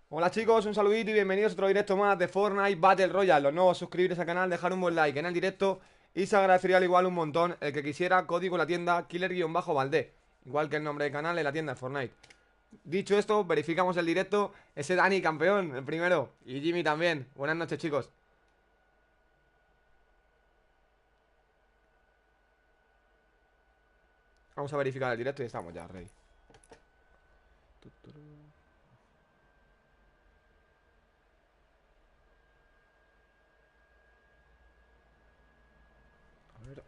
Hola chicos, un saludito y bienvenidos a otro directo más de Fortnite Battle Royale. Los nuevos, suscribiros al canal, dejar un buen like en el directo y se agradecería al igual un montón el que quisiera código en la tienda killer-valdé, igual que el nombre del canal en la tienda de Fortnite. Dicho esto, verificamos el directo. Ese Dani campeón, el primero, y Jimmy también. Buenas noches chicos. Vamos a verificar el directo y estamos ya ready. A ver.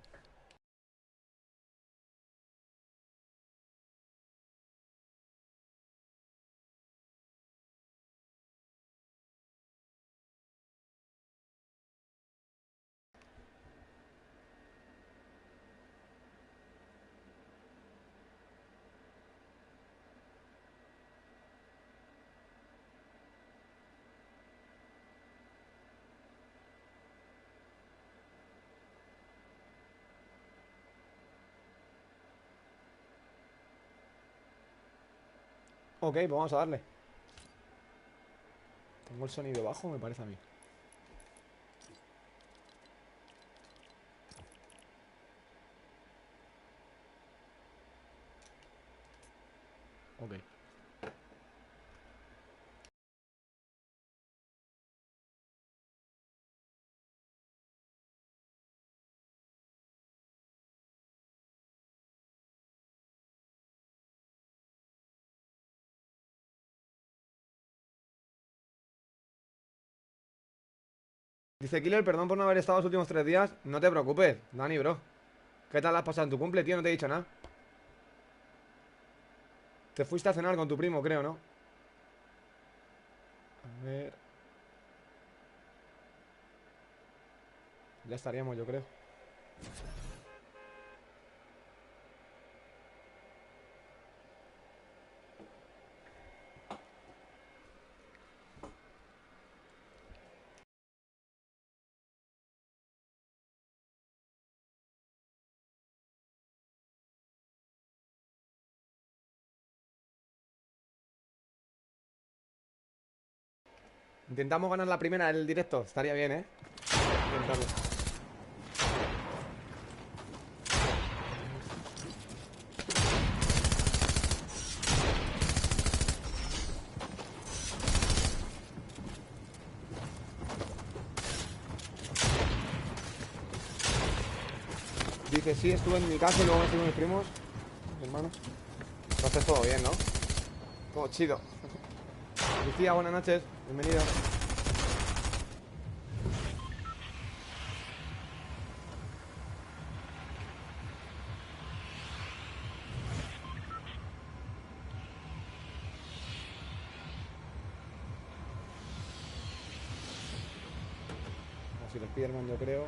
Ok, pues vamos a darle. Tengo el sonido bajo, me parece a mí. Ok. Dice Killer, perdón por no haber estado los últimos 3 días. No te preocupes, Dani, bro. ¿Qué tal has pasado en tu cumple, tío? No te he dicho nada. Te fuiste a cenar con tu primo, creo, ¿no? A ver. Ya estaríamos, yo creo. Intentamos ganar la primera del directo. Estaría bien, ¿eh? Intentarlo. Dice, sí, estuve en mi casa y luego me fui con mis primos, mis hermanos. Entonces todo bien, ¿no? Todo chido. Lucía, buenas noches. Bienvenido. Así los Spiderman, yo creo.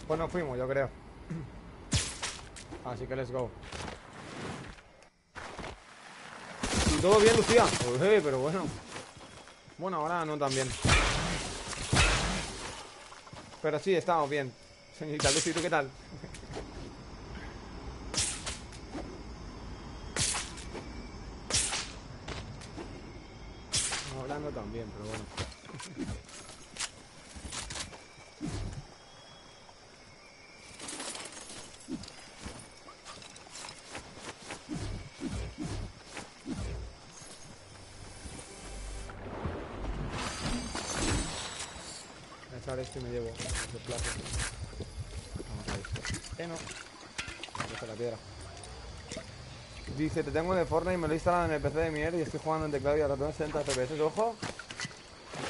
Pues nos fuimos, yo creo. Así que let's go. Y todo bien, Lucía. Uy, pero bueno. Bueno, ahora no tan bien. Pero sí, estamos bien. Señorita Lucy, ¿tú qué tal? Ahora no tan bien, pero bueno. Esto y me llevo ese plato. Vamos a ver. No. Deja la piedra. Dice, te tengo de Fortnite y me lo he instalado en el PC de mierda y estoy jugando en teclado y a ratón 60 FPS. Ojo.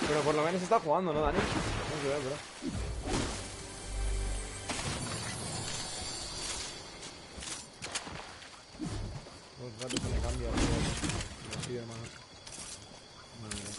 Pero por lo menos está jugando, ¿no, Dani? No sé, bro. Los ratos se me cambian. Así, hermano. Madre mía.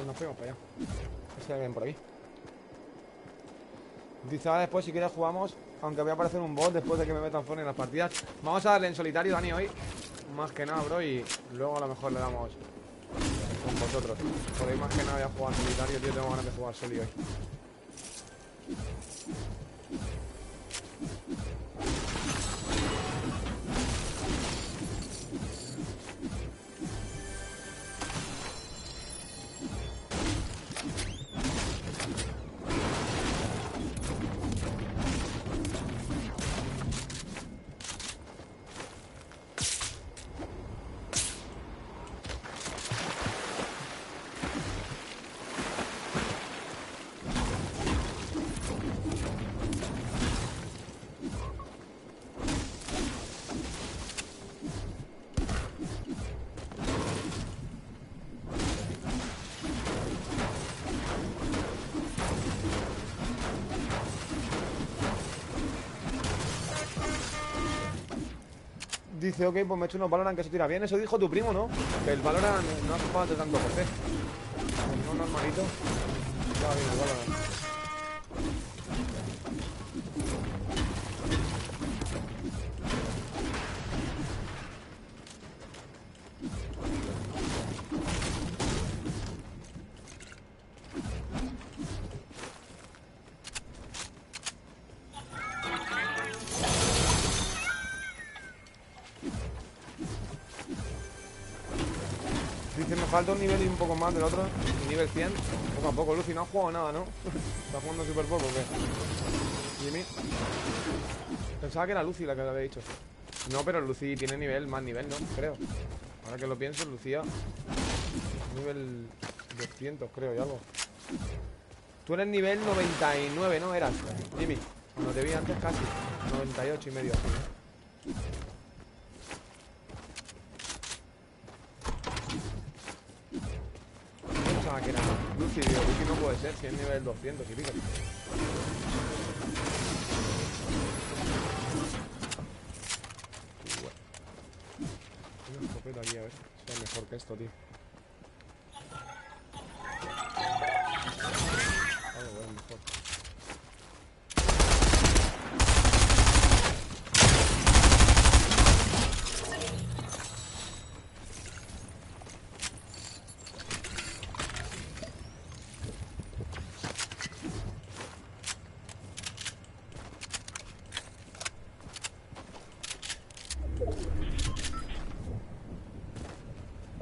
Nos fuimos para allá. No sé si hay alguien por aquí. Dice, ahora después si quieres jugamos, aunque voy a aparecer un bot después de que me metan Fortnite en las partidas. Vamos a darle en solitario, Dani, hoy. Más que nada, bro, y luego a lo mejor le damos con vosotros. Por ahí más que nada voy a jugar en solitario, tío, tengo ganas de jugar solo hoy. Dice, ok, pues me he hecho unos Valorant que se tira bien. Eso dijo tu primo, ¿no? Que el Valorant no hace falta tanto PC. No normalito. Ya bien el Valorant. Dice, me falta un nivel y un poco más del otro. Y nivel 100. Poco a poco, Lucy, no has jugado nada, ¿no? Estás jugando súper poco, ¿o qué? Jimmy. Pensaba que era Lucy la que le había dicho. No, pero Lucy tiene nivel, más nivel, ¿no? Creo. Ahora que lo pienso, Lucía nivel 200, creo, y algo. Tú eres nivel 99, ¿no? Eras, Jimmy. Cuando te vi antes casi 98 y medio así, ¿no? Pensaba que era Lucy, digo, Lucy no puede ser si es nivel 200 y pico. Una escopeta aquí, a ver si es mejor que esto, tío. Algo bueno, mejor.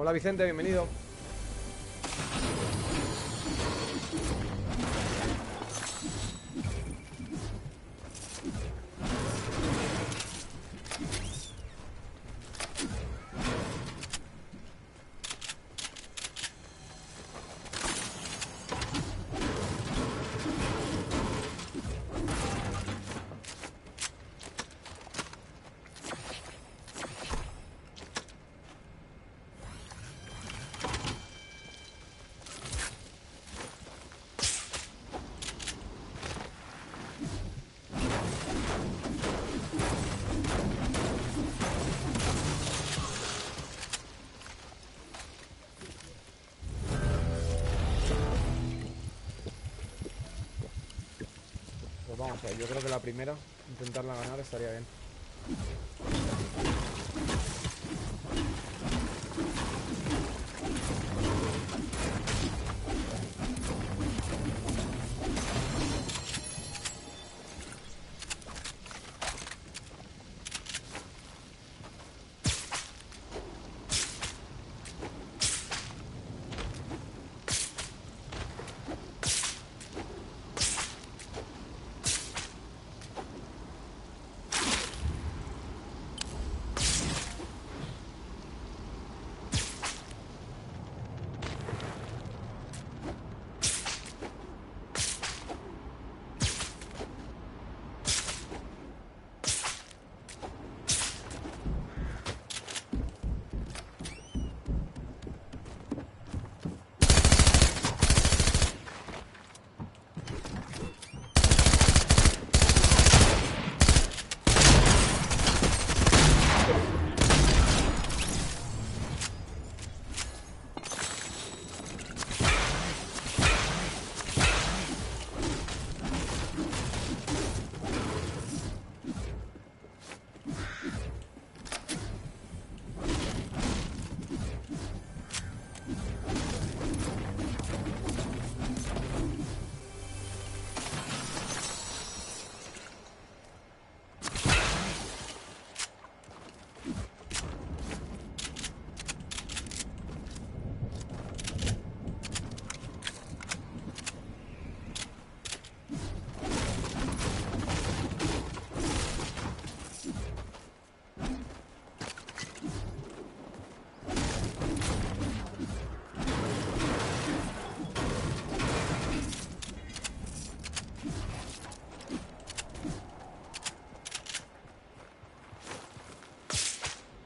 Hola Vicente, bienvenido. Vamos a ver, yo creo que la primera, intentarla ganar, estaría bien.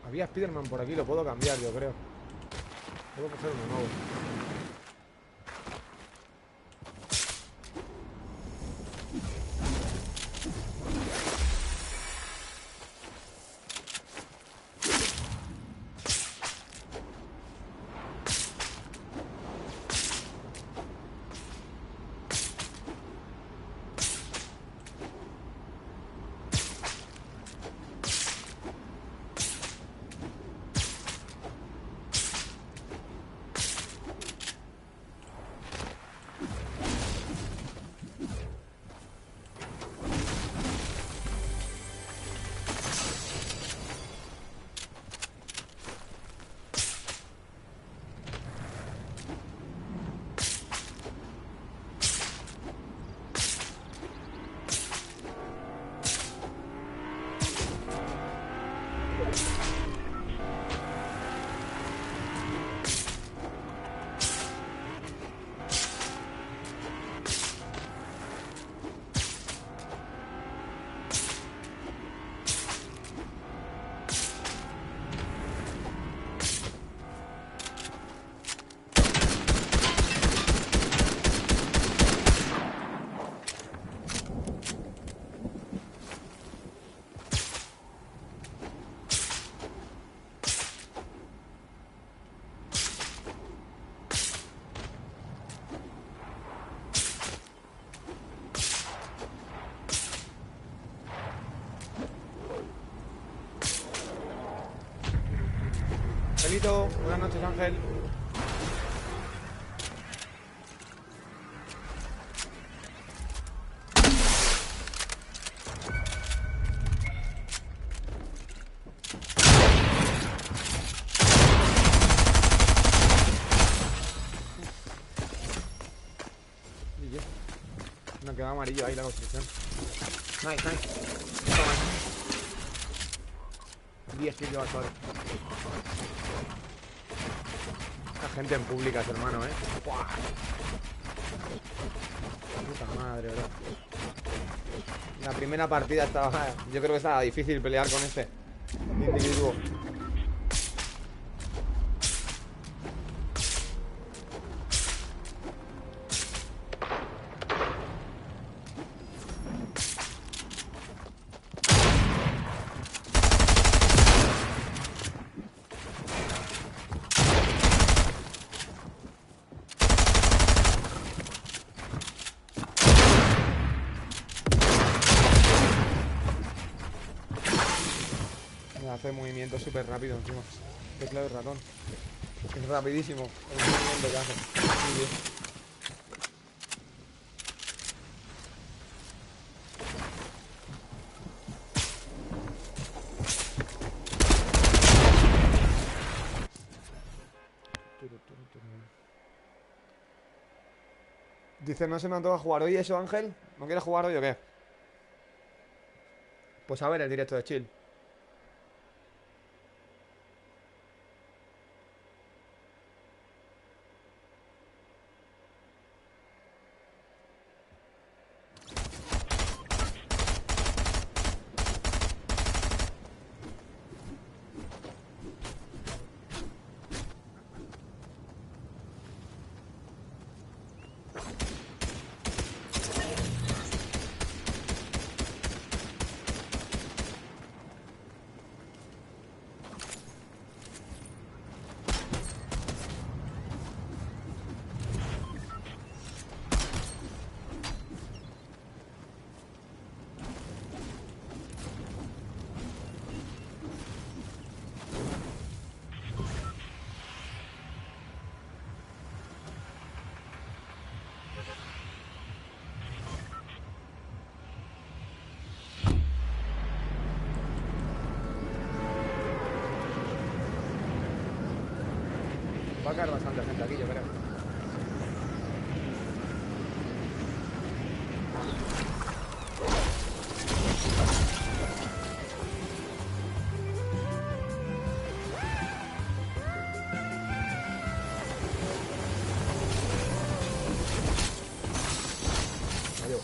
Había Spiderman por aquí, lo puedo cambiar, yo creo. Puedo coger uno nuevo. Buenas noches, Ángel. amarillo ahí la construcción. Nice, nice. 10 kills al sol. Esta gente en públicas, hermano, ¡buah! Puta madre, bro. La primera partida estaba... Yo creo que estaba difícil pelear con este individuo. Hace movimiento súper rápido encima. Teclado de ratón. Es rapidísimo el movimiento que hace. Muy bien. Dice, no se me antoja jugar hoy eso, Ángel. ¿No quieres jugar hoy o qué? Pues a ver el directo de chill. Va a caer bastante gente aquí, yo creo. Adiós.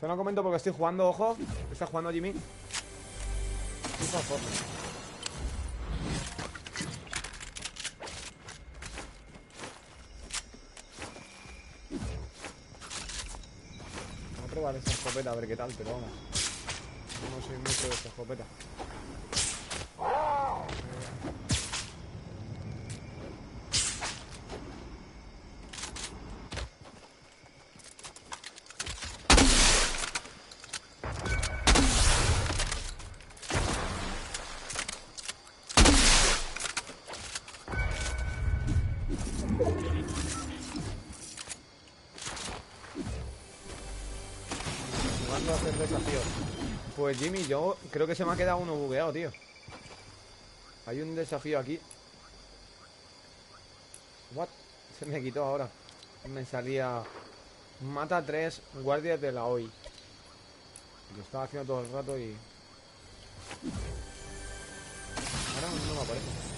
Se lo comento porque estoy jugando, ojo. Está jugando Jimmy. Voy a probar esa escopeta a ver qué tal, pero vamos. No soy mucho de esta escopeta. Jugando a hacer desafíos. Pues Jimmy, yo creo que se me ha quedado uno bugueado, tío. Hay un desafío aquí. What? Se me quitó ahora. Me salía... Mata a 3 guardias de la OI. Lo estaba haciendo todo el rato y... Ahora no me aparece.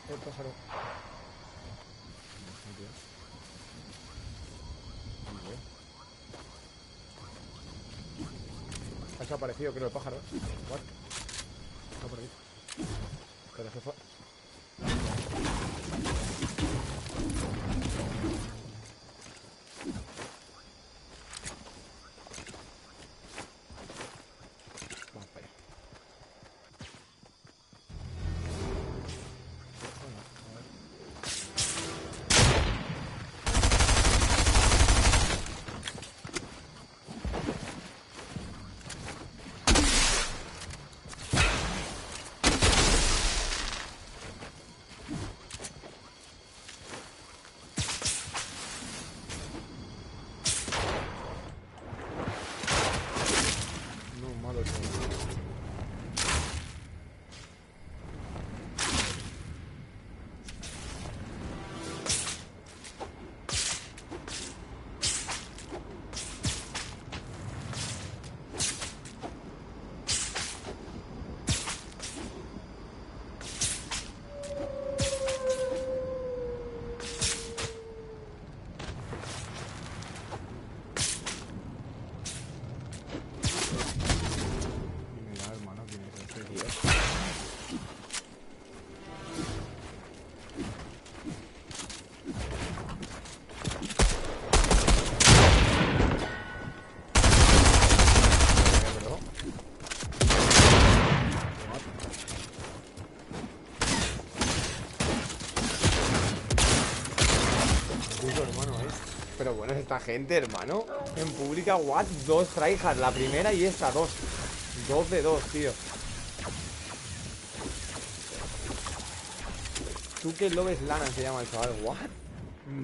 El pájaro. Ha desaparecido, creo, el pájaro. What? No, por aquí. Pero se fue. Vamos para allá. No, malo eso. Mira, hermano, ¿quién es este tío? Bro. Puto hermano, Pero bueno, es esta gente, hermano. En pública, what? 2 tryhards, la primera y esta, 2. 2 de 2, tío. Tú que lo ves lana se llama el chaval, what?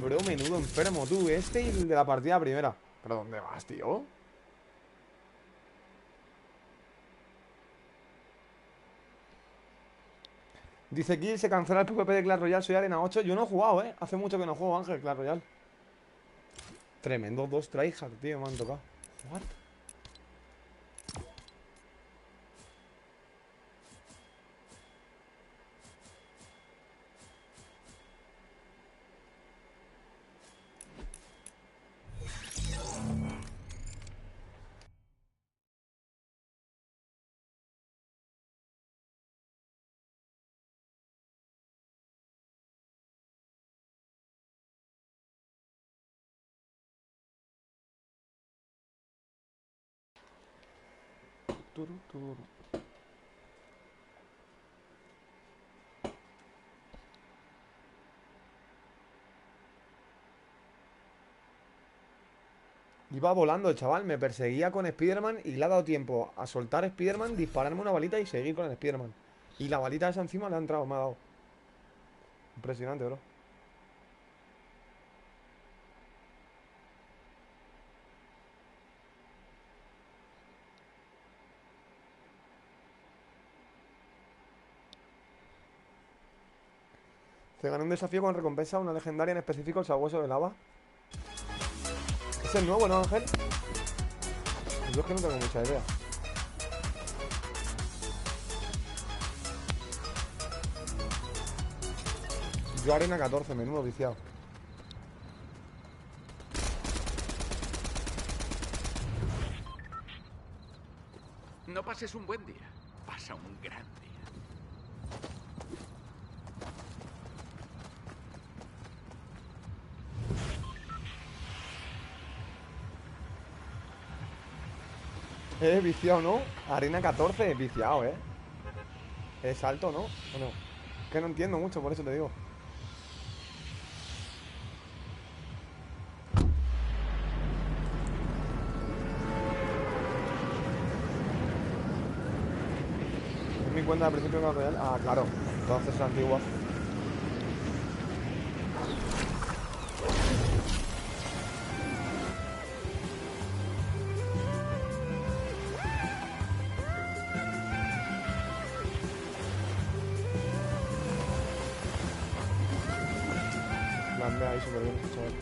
Bro, menudo enfermo, tú. Este y el de la partida primera. ¿Pero dónde vas, tío? Dice aquí, se cancela el PvP de Clash Royale, soy Arena 8. Yo no he jugado, Hace mucho que no juego, Ángel, Clash Royale. Tremendo 2 tryhard, tío, me han tocado. What? turu. Iba volando el chaval, me perseguía con Spiderman y le ha dado tiempo a soltar Spiderman, dispararme una balita y seguir con el Spiderman. Y la balita esa encima le ha entrado, me ha dado. Impresionante, bro. Se ganó un desafío con recompensa, una legendaria en específico, el sabueso de lava. Es el nuevo, ¿no, Ángel? Yo es que no tengo mucha idea. Yo arena 14, menudo viciado. No pases un buen día, pasa un gran día. Viciado, ¿no? Arena 14, viciado, Es alto, ¿no? ¿O no? Que no entiendo mucho, por eso te digo. Es mi cuenta de principio de Clash Royale. Ah, claro. Entonces es antigua. La andé ahí súper bien, chaval.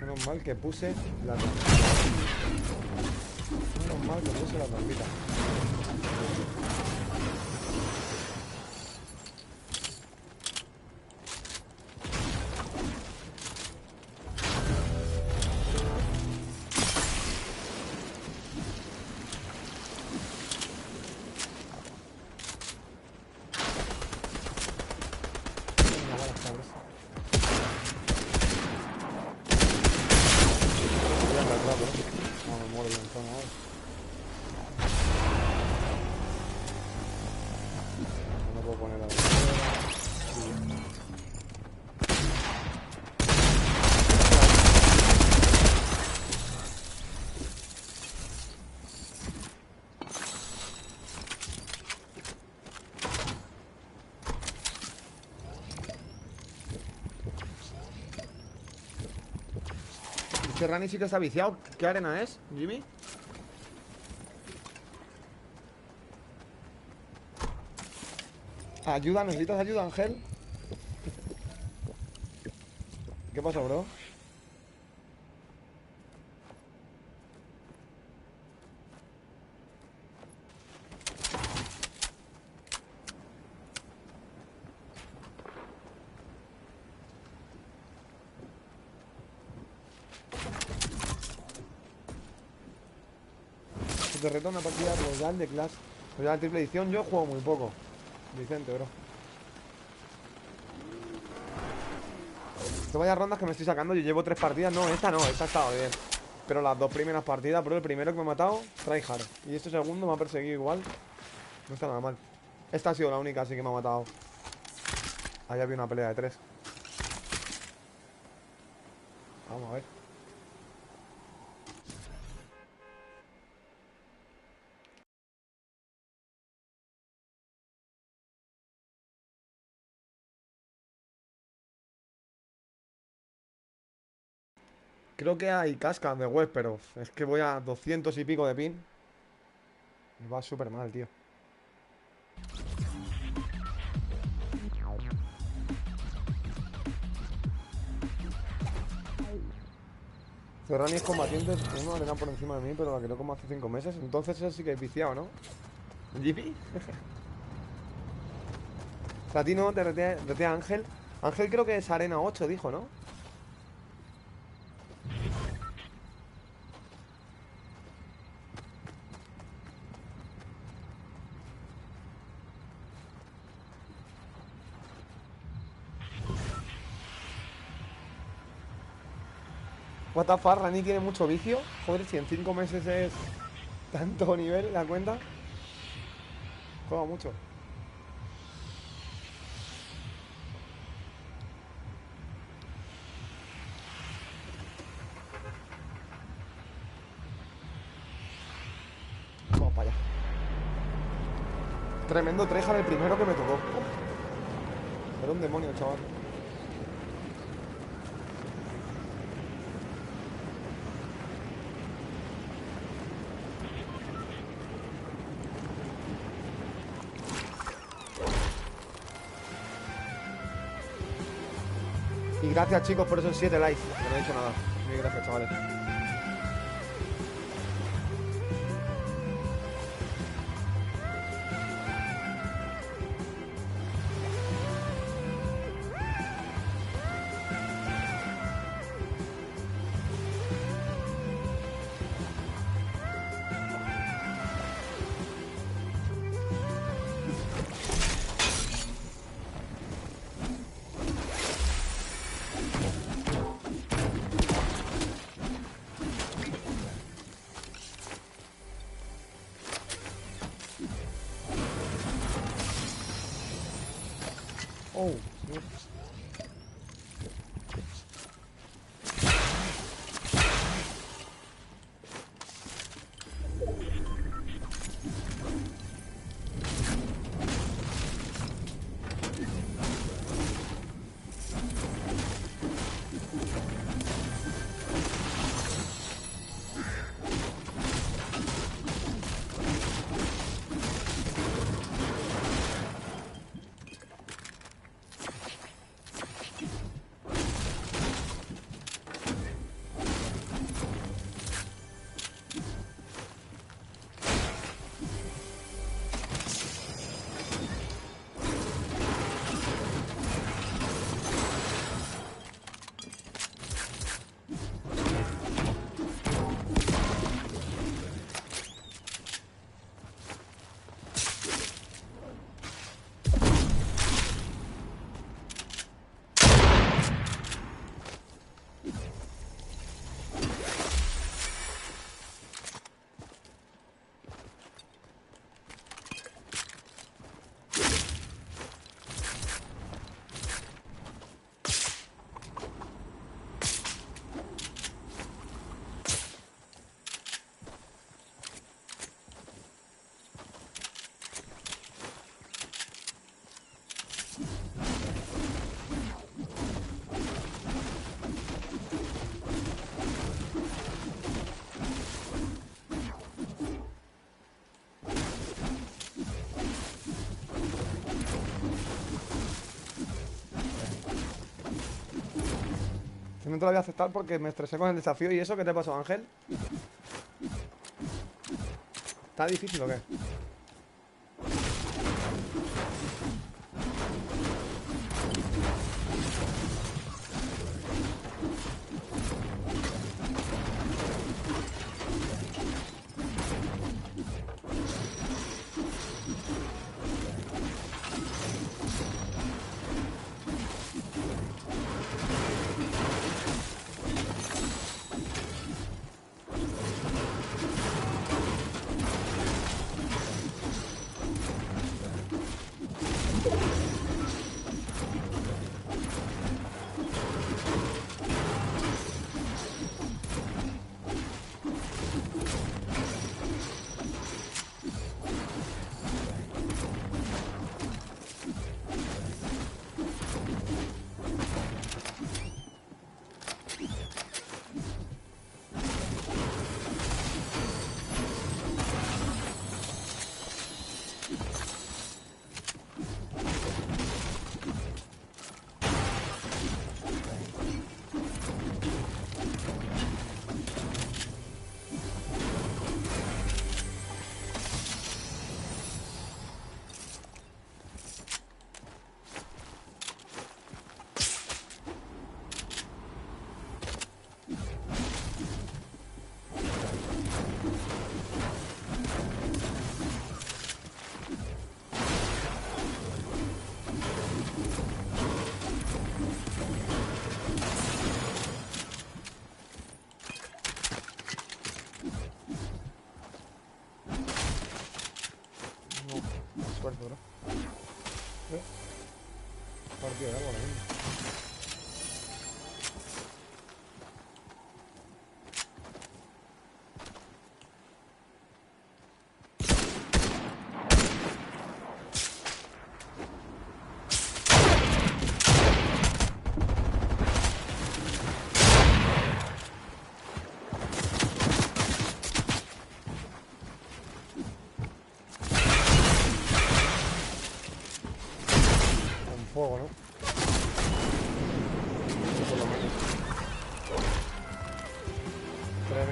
Menos mal que puse la trampita. Menos mal que puse la trampita. Una bala sabrosa. Voy a andar rápido, ¿no? No me muero el lanzón ahora. No puedo poner la de fuera. Este Rani sí que está viciado. ¿Qué arena es, Jimmy? Ayuda, ¿necesitas ayuda, Ángel? ¿Qué pasa, bro? Te reto una partida Royal de Clash Royal triple edición. Yo juego muy poco, Vicente, bro. No vayas rondas que me estoy sacando. Yo llevo 3 partidas. No, esta no, esta ha estado bien. Pero las 2 primeras partidas, bro. El primero que me ha matado, tryhard. Y este segundo me ha perseguido igual. No está nada mal. Esta ha sido la única, así que me ha matado. Ahí había una pelea de 3. Vamos a ver. Creo que hay cascas de web, pero es que voy a 200 y pico de pin. Me va súper mal, tío. Ferrani es combatiente, uno arena por encima de mí, pero la creo como hace 5 meses. Entonces eso sí que es viciado, ¿no? ¿GP? O sea, a ti no te retea Ángel. Ángel creo que es arena 8, dijo, ¿no? What the fuck, Rani tiene mucho vicio. Joder, si en 5 meses es tanto nivel, ¿la cuenta? Juega mucho. Vamos para allá. Tremendo treja el primero que me tocó. Era un demonio, chaval. Y gracias, chicos, por esos 7 likes. Que no he dicho nada. Muy gracias, chavales. Oh, Dios. No te lo voy a aceptar porque me estresé con el desafío. ¿Y eso qué te pasó, Ángel? ¿Está difícil o qué?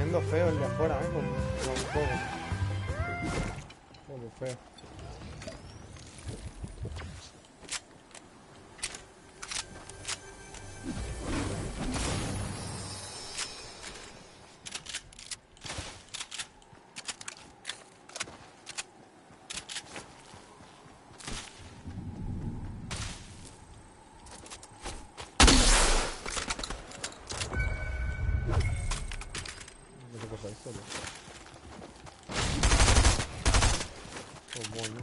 Tremendo feo el de afuera, con fuego. Joder, feo. ¿Qué pasa esto, tío? Oh, bueno.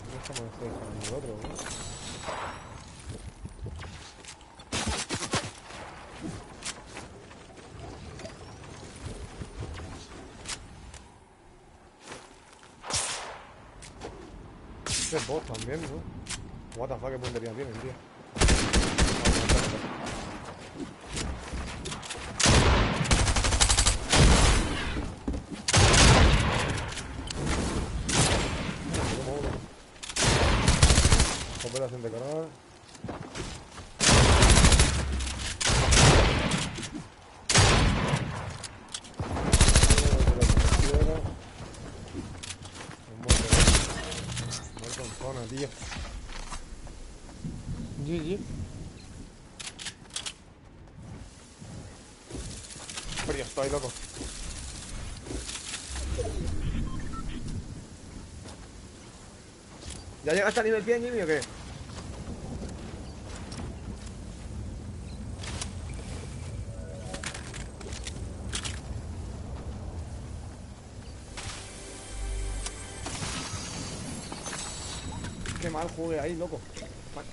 No estamos en el otro, ¿no? Este es bot también, ¿no? What the fuck, qué puntería tienen, tío. Operación de canal. Muerto en zona, tío. GG. Frío estoy, loco. ¿Ya llegaste a nivel 100, Jimmy, o qué? Qué mal jugué ahí, loco. Fuck.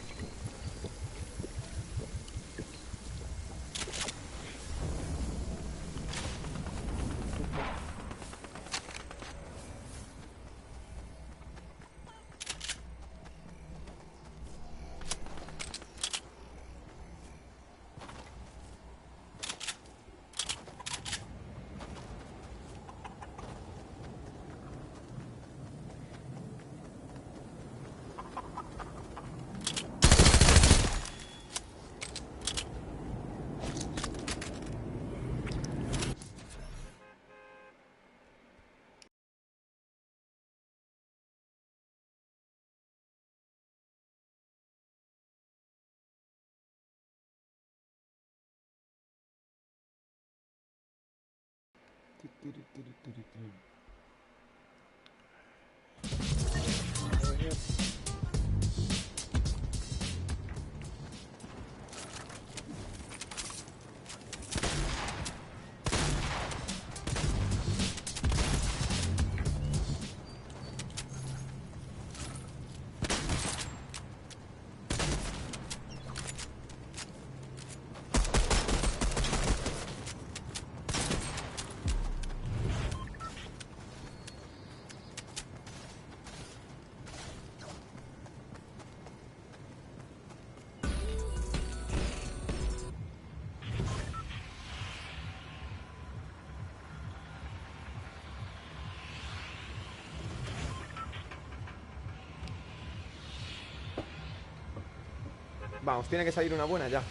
Vamos, tiene que salir una buena ya.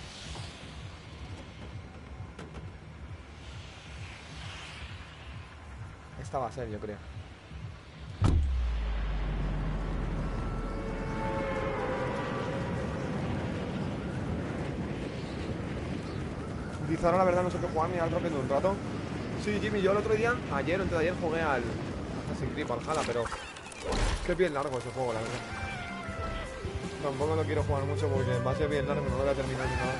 Esta va a ser, yo creo. Quizá ahora la verdad no sé qué jugar ni al Rocket un rato. Sí, Jimmy, yo el otro día, ayer o antes de ayer jugué al Assassin's Creed Valhalla, pero qué bien largo ese juego, la verdad. Tampoco lo quiero jugar mucho porque va a ser bien largo, no lo voy a terminar ni nada.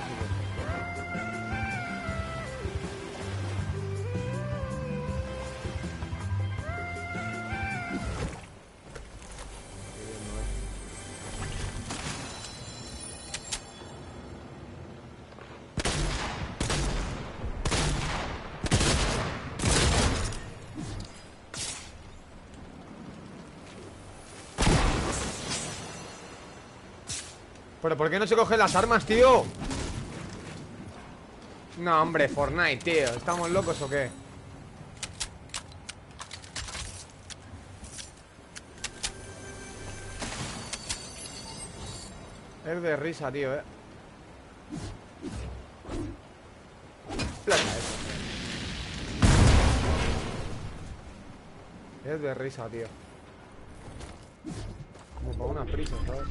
¿Pero por qué no se cogen las armas, tío? No, hombre, Fortnite, tío. ¿Estamos locos o qué? Es de risa, tío, Plata eso. Es de risa, tío. Como para una prisa, ¿sabes?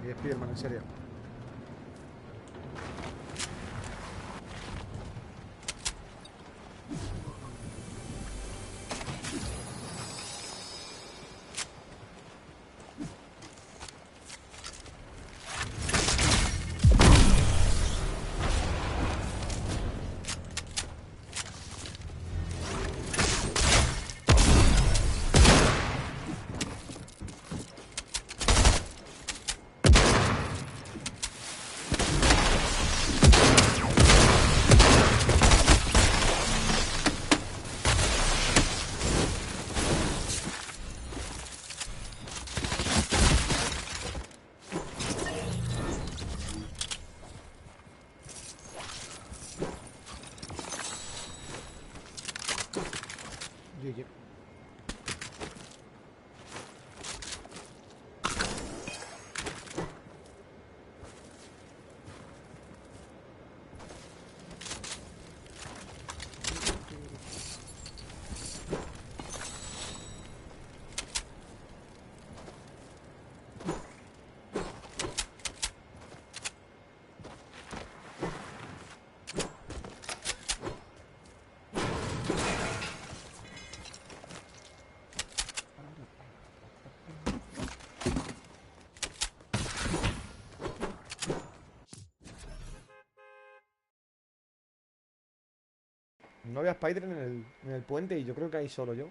Y Spiderman, en serio. GG. No había Spider en el puente y yo creo que ahí solo yo.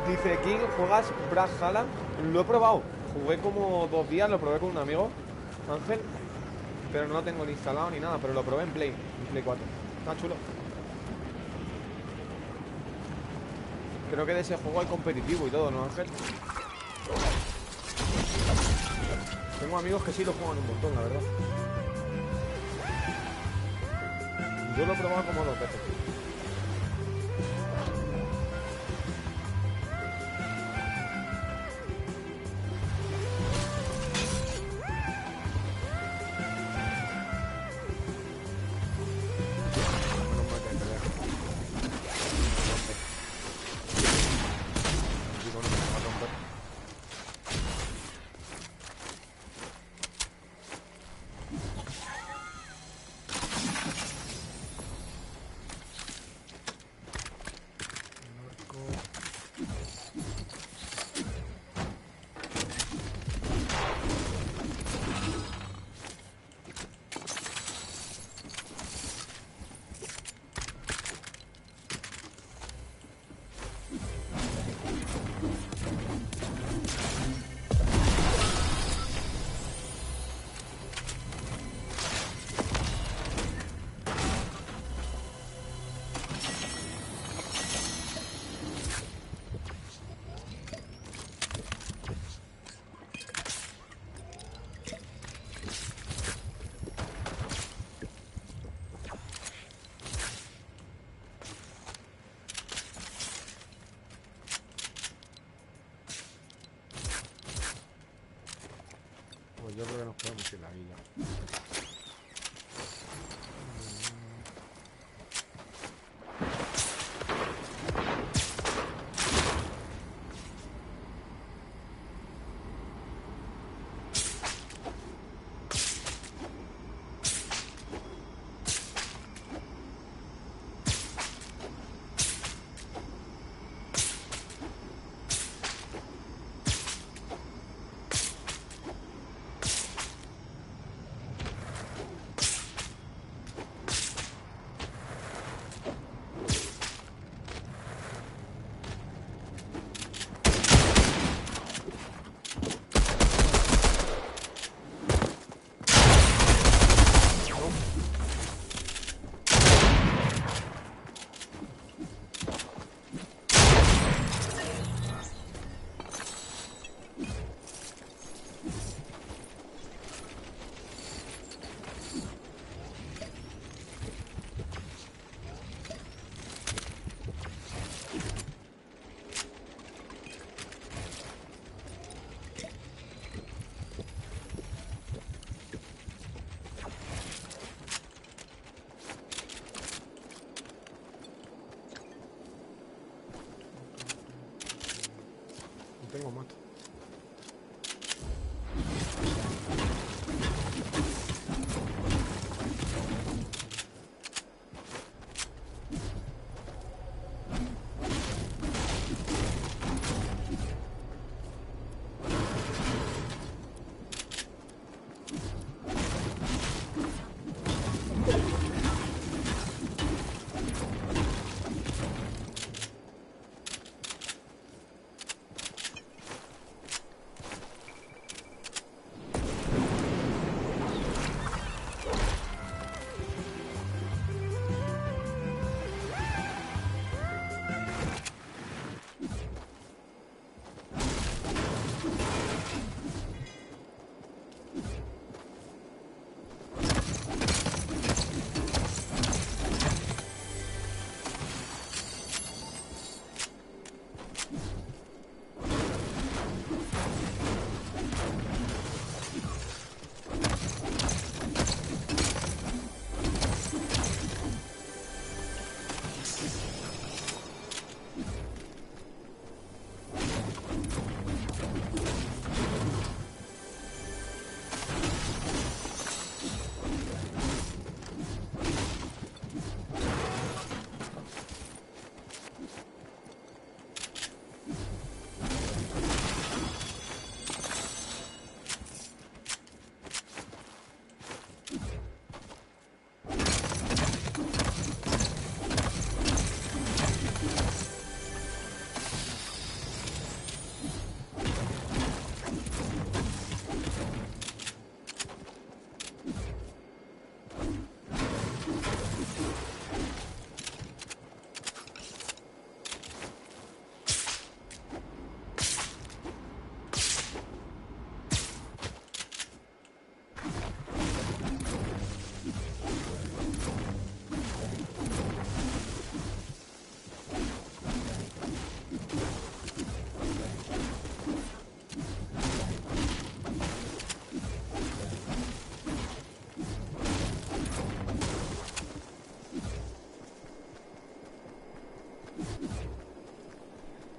Dice King, ¿juegas Brawlhalla? Lo he probado. Jugué como 2 días, lo probé con un amigo, Ángel. Pero no lo tengo ni instalado ni nada. Pero lo probé en Play 4. Está chulo. Creo que de ese juego hay competitivo y todo, ¿no, Ángel? Tengo amigos que sí lo juegan un montón, la verdad. Yo lo he probado como 2 veces. Pues yo creo que nos podemos ir de aquí ya. No tengo moto.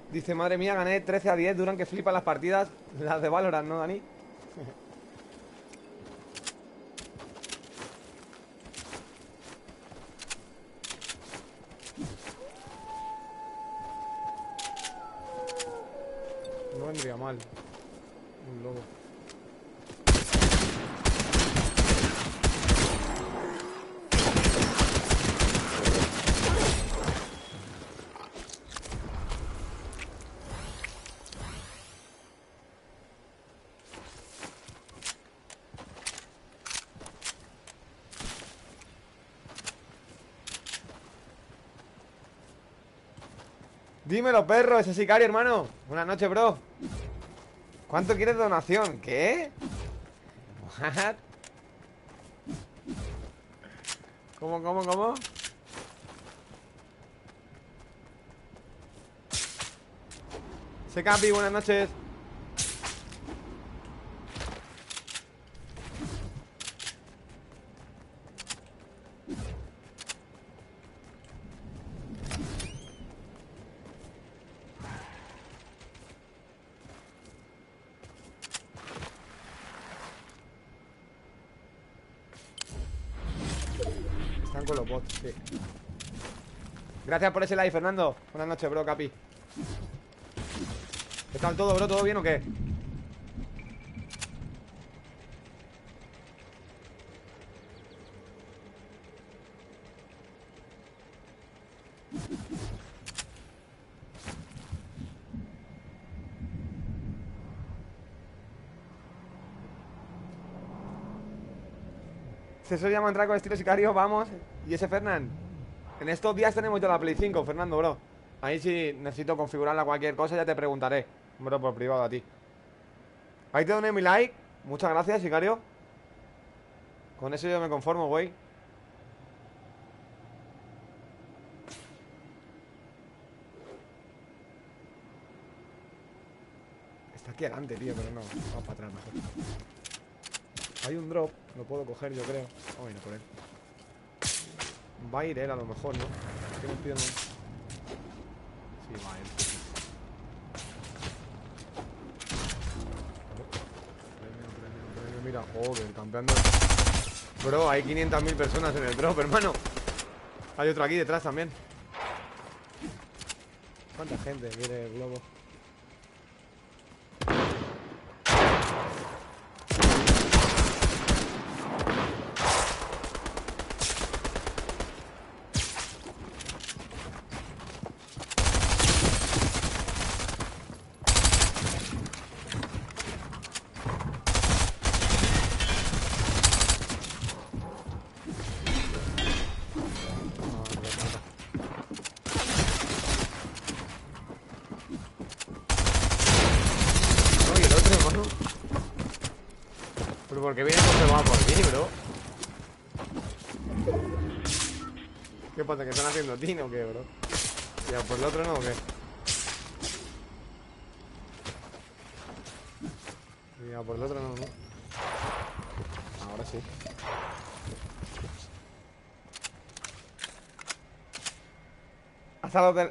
Dice, madre mía, gané 13-10, duran que flipan las partidas. Las de Valorant, ¿no, Dani? No vendría mal un lobo. Dímelo, perro, ese sicario, hermano. Buenas noches, bro. ¿Cuánto quieres de donación? ¿Qué? ¿What? ¿Cómo? Ese Capi, buenas noches. con los bots, sí. Gracias por ese like, Fernando. Buenas noches, bro, Capi. ¿Qué tal todo, bro? ¿Todo bien o qué? Si eso llama entrar con estilo sicario, vamos. Y ese Fernán. En estos días tenemos ya la Play 5, Fernando, bro. Ahí si necesito configurarla cualquier cosa ya te preguntaré, bro, por privado a ti. Ahí te doné mi like. Muchas gracias, sicario. Con eso yo me conformo, güey. Está aquí adelante, tío, pero no. Vamos para atrás mejor. Hay un drop, lo puedo coger yo creo. Vamos a ir a por él. Va a ir él a lo mejor, ¿no? ¿Qué me pide, no? Sí, va a ir. Premio, mira, joder, campeando. Bro, hay 500.000 personas en el drop, hermano. Hay otro aquí detrás también. ¿Cuánta gente quiere el globo? Porque viene confirmado por mí, bro. ¿Qué pasa? ¿Que están haciendo tino o qué, bro? Ya, por el otro no, ¿o qué? Ya, por el otro no, ¿no? Ahora sí.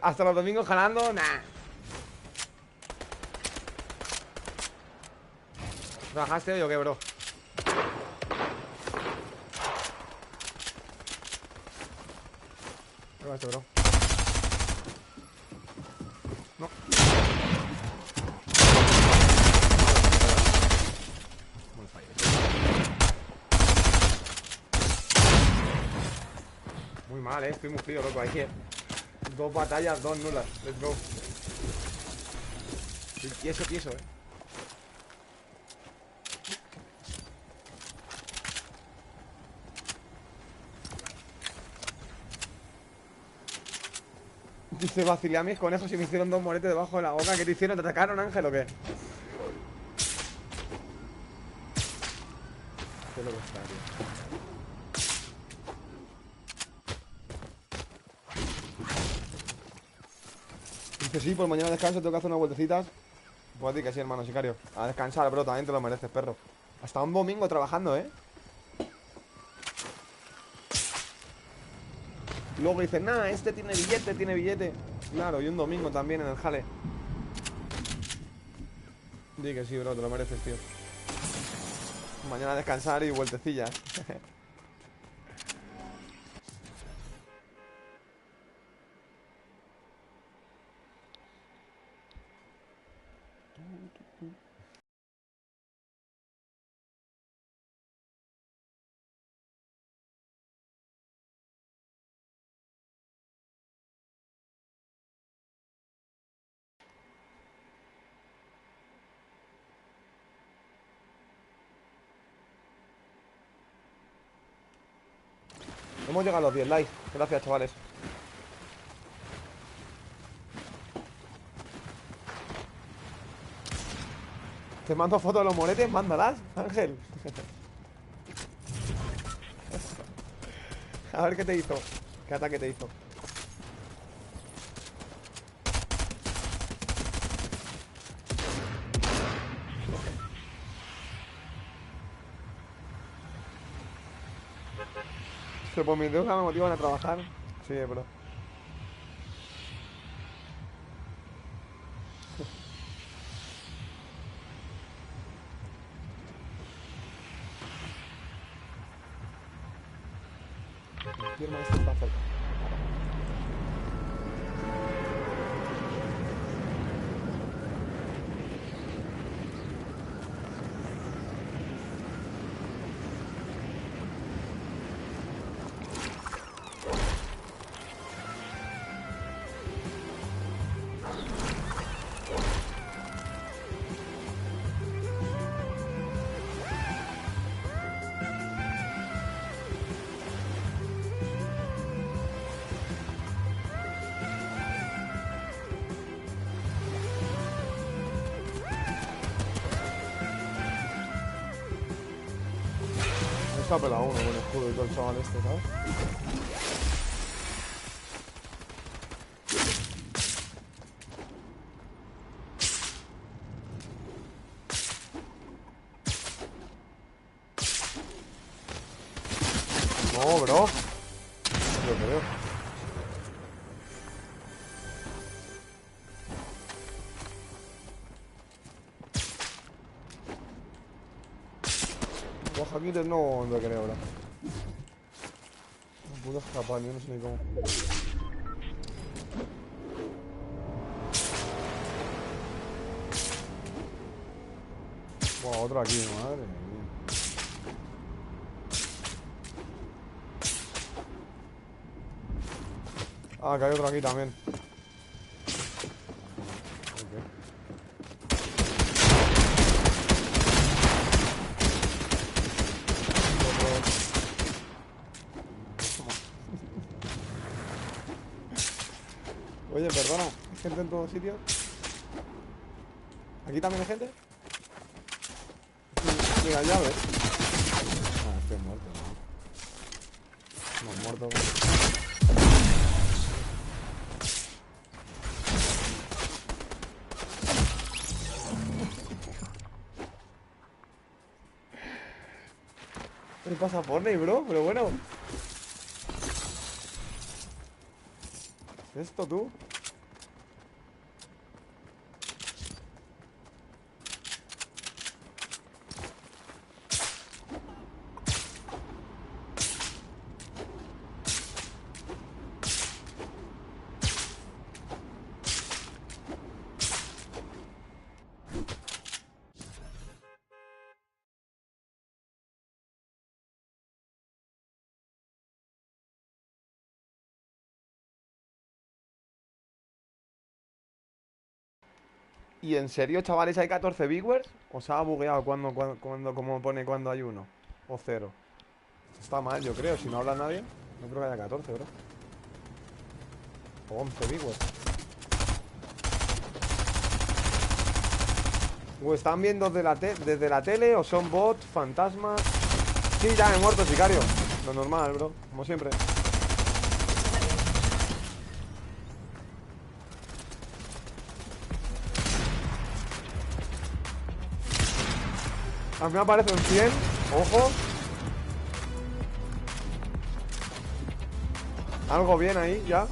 Hasta los domingos jalando, nah. ¿Trabajaste hoy o qué, bro? ¿Qué va esto, bro? No. Muy mal, estoy muy frío, loco. Hay que... 2 batallas, 2 nulas. Let's go. Estoy tieso, Dice, vacilé a mis conejos y me hicieron 2 moretes debajo de la boca. ¿Qué te hicieron? ¿Te atacaron, Ángel, o qué? Qué loco está, tío. Dice, sí, por mañana descanso, tengo que hacer unas vueltecitas. Pues di que sí, hermano sicario. A descansar, bro, también te lo mereces, perro. Hasta un domingo trabajando, ¿eh? Luego dicen, nah, este tiene billete. Claro, y un domingo también en el jale. Di que sí, bro, te lo mereces, tío. Mañana descansar y vueltecillas. Hemos llegado a los 10 likes. Gracias, chavales. Te mando fotos de los moretes, mándalas, Ángel. A ver qué te hizo. ¿Qué ataque te hizo? Que por mis deudas me motivan a trabajar. Sí, bro. Firma este está cerca. Está pelado uno con el escudo y todo el chaval este, ¿sabes? No, bro. Yo creo. Los hackers no lo creo ahora. No puedo escapar, yo no sé ni cómo. Buah, otro aquí, madre mía. Ah, que hay otro aquí también. Oye, perdona, ¿hay gente en todos sitios? ¿Aquí también hay gente? Mira, llave. Ah, estoy muerto, ¿no? No, muerto. ¿Qué pasa Fortnite, bro? Pero bueno. ¿Es esto tú? ¿Y en serio, chavales, hay 14 viewers? ¿O se ha bugueado como pone cuando hay uno? O cero. Está mal, yo creo. Si no habla nadie, no creo que haya 14, bro. O 11 viewers. ¿Están viendo desde la tele o son bots, fantasmas? Sí, ya he muerto, sicario. Lo normal, bro. Como siempre. A mí me aparece un 100. Ojo. Algo bien ahí, ya.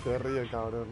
Se ríe el cabrón.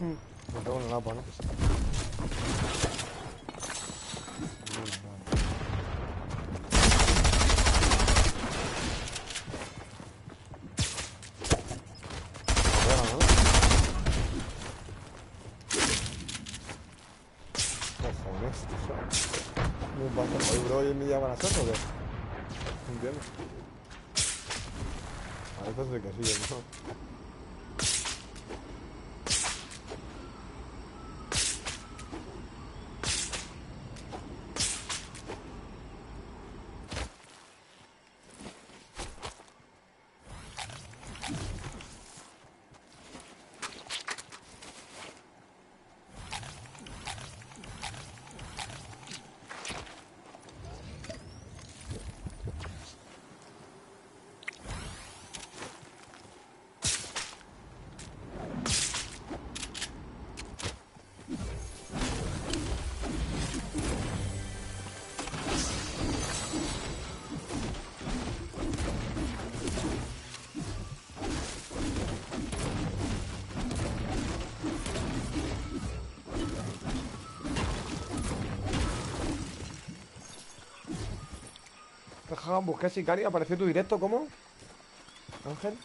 Me pego en el agua, ¿no? Oye, bro, ¿y en mi día van a ser o qué? No entiendo. A veces sí que sí, ¿no? Busqué sicario, apareció tu directo, ¿cómo? Ángel.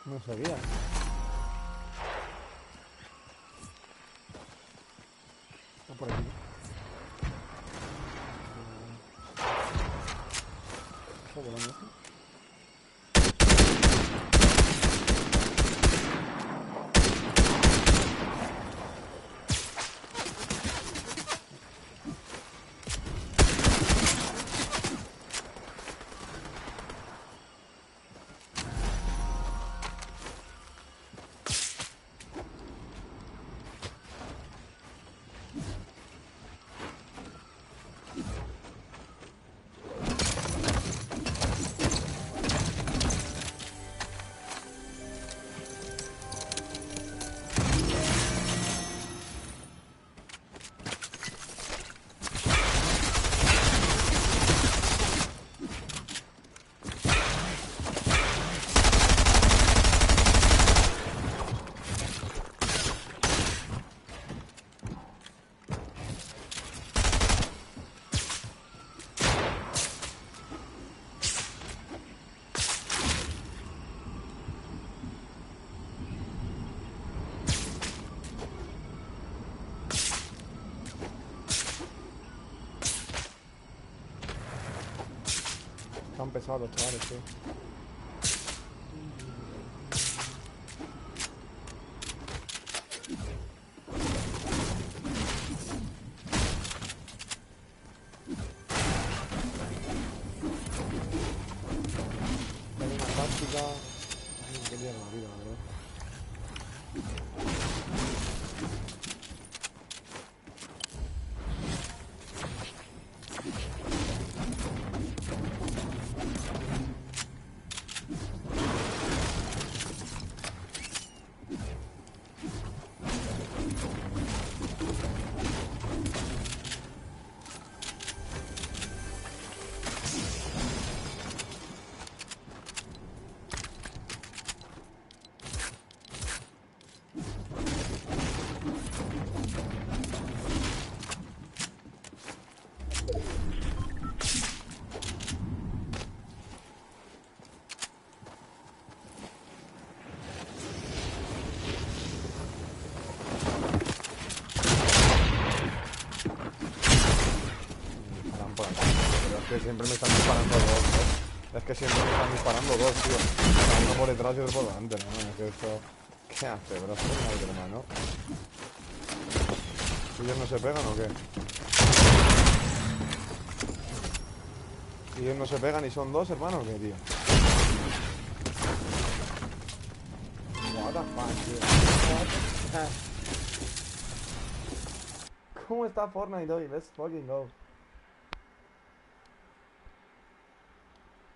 No sabía. Está por aquí. Está volando esto. Están pesados los chavales, tío. Hay una táctica. Ay, qué día de la vida, la verdad. Que siempre me están disparando dos, ¿no? Es que siempre me están disparando dos, tío. O sea, uno por detrás y otro por delante, ¿no? Es que esto... ¿Qué hace, bro? Fortnite, hermano. ¿Ellos no se pegan o qué? ¿Ellos no se pegan y son dos, hermano, o qué, tío? What the fuck, tío. What the fuck? ¿Cómo está Fortnite hoy? Let's fucking go.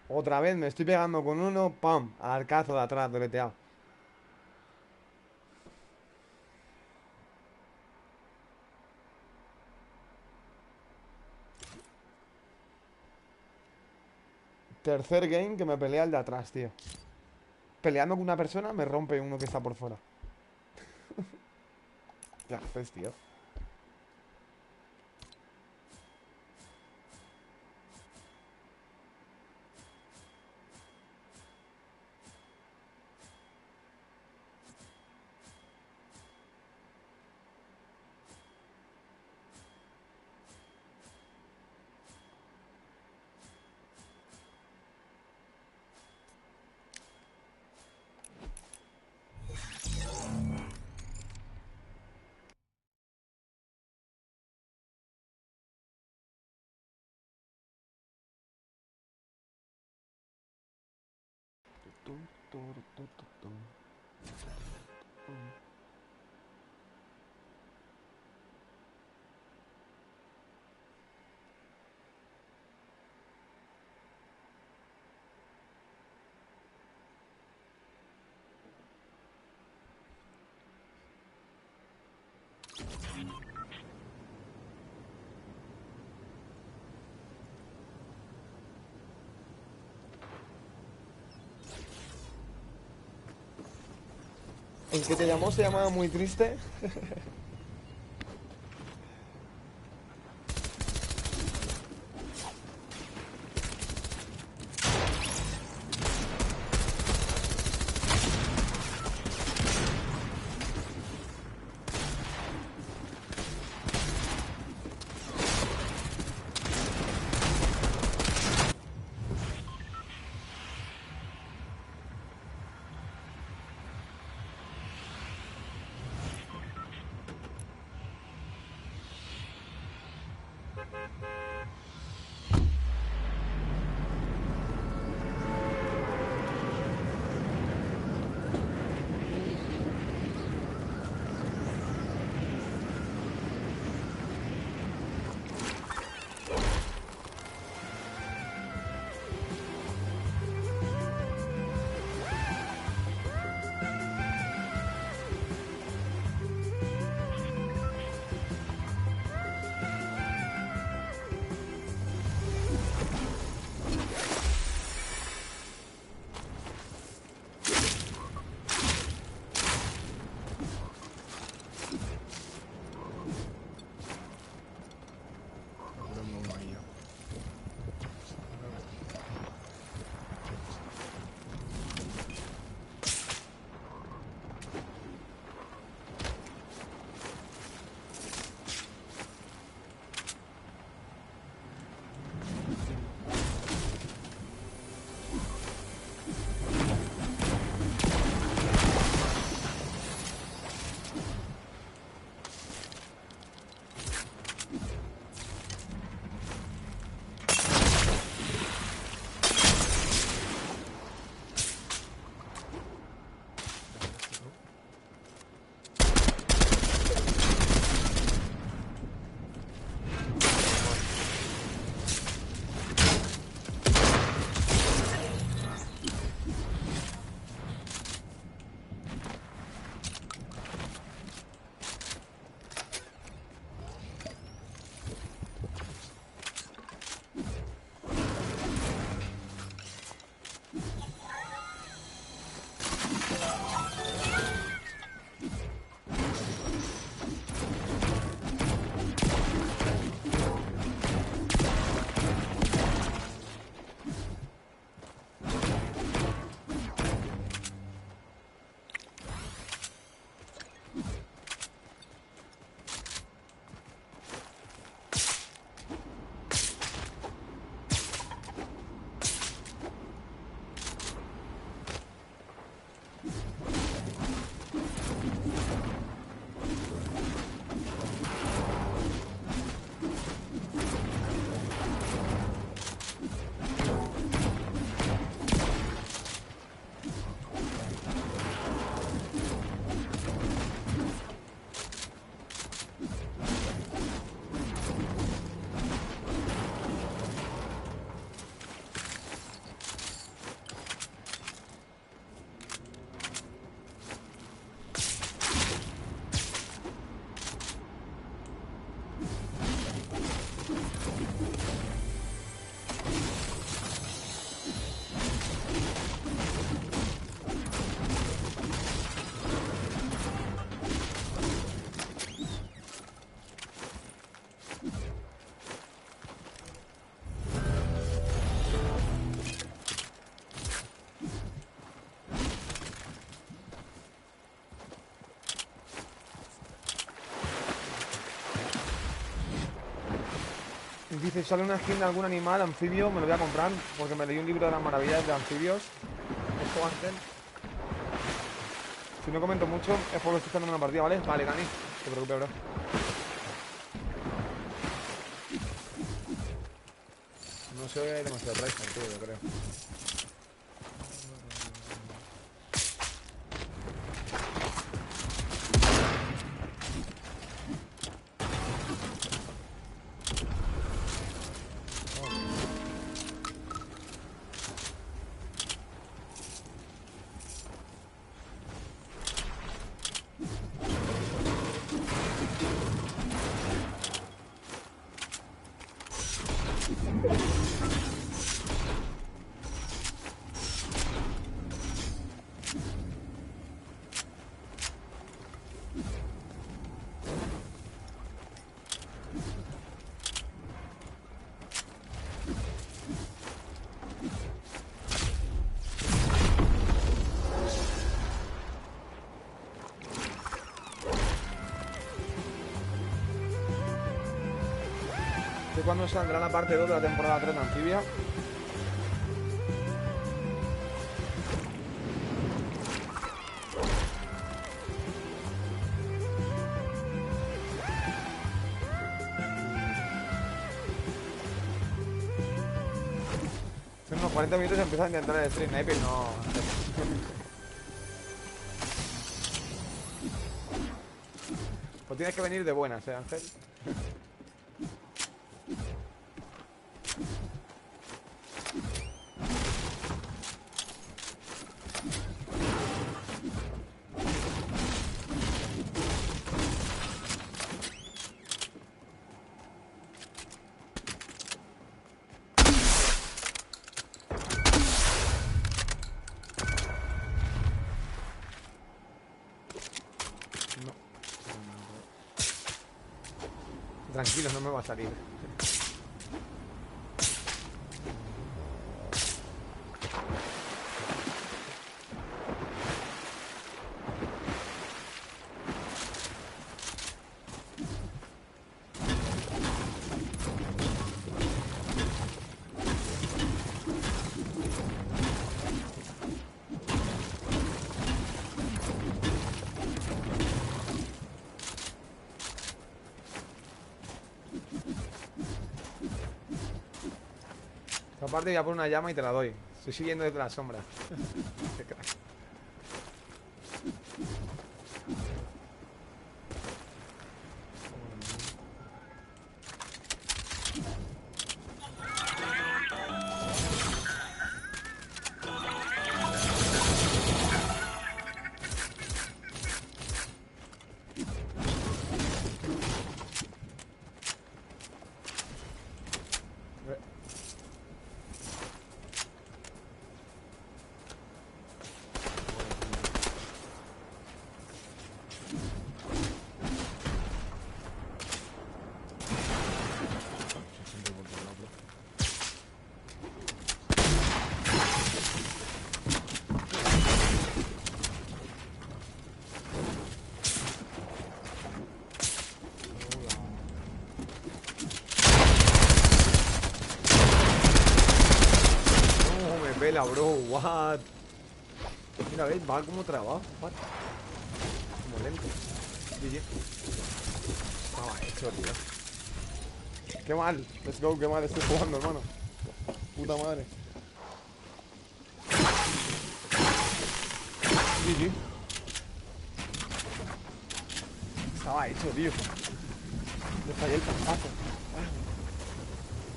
Otra vez me estoy pegando con uno, ¡pam! Al arcazo de atrás, deleteado. Tercer game que me pelea el de atrás, tío. Peleando con una persona me rompe uno que está por fuera. ¿Qué haces, tío? El que te llamó se llamaba muy triste. Dice, sale una skin de algún animal, anfibio, me lo voy a comprar, porque me leí un libro de las maravillas de anfibios. Ojo, Ángel. Si no comento mucho, es porque estoy echando una partida, ¿vale? Vale, Dani, no te preocupes, bro. No se ve demasiado atrás, tío, yo creo. ¿Cuándo saldrá la parte 2 de la temporada 3 de Anfibia? En unos 40 minutos empieza a intentar el stream sniper, no. Pues tienes que venir de buenas, Ángel. Tranquilo, no me va a salir. Aparte voy a poner una llama y te la doy. Estoy siguiendo desde la sombra. Qué crack. Vela, bro, what? Mira, ves, va como trabajo, what? Como lento. GG. Estaba hecho, tío. Qué mal, let's go, qué mal estoy jugando, hermano. Puta madre. GG. Estaba hecho, tío. Le fallé el pasazo.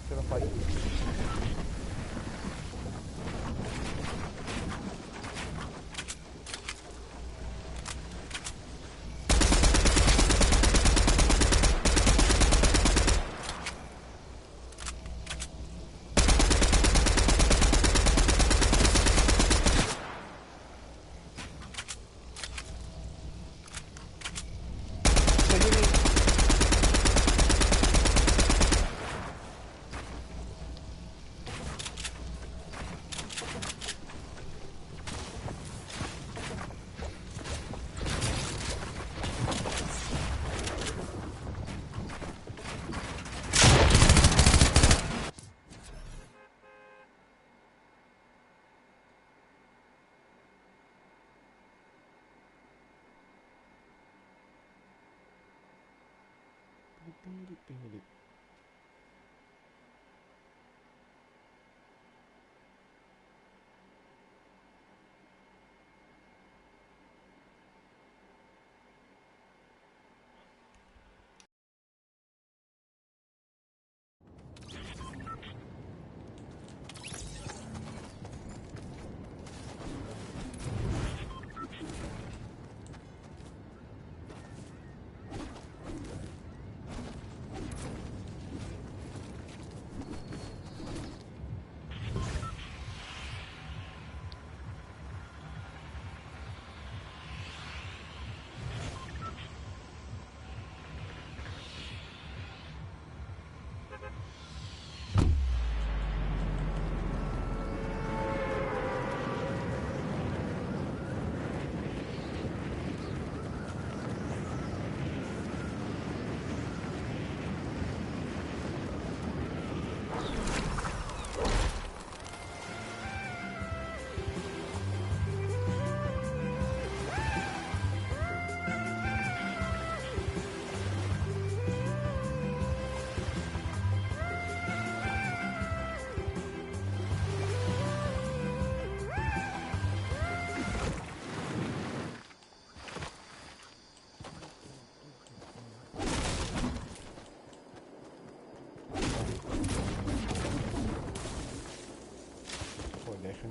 Se lo fallé.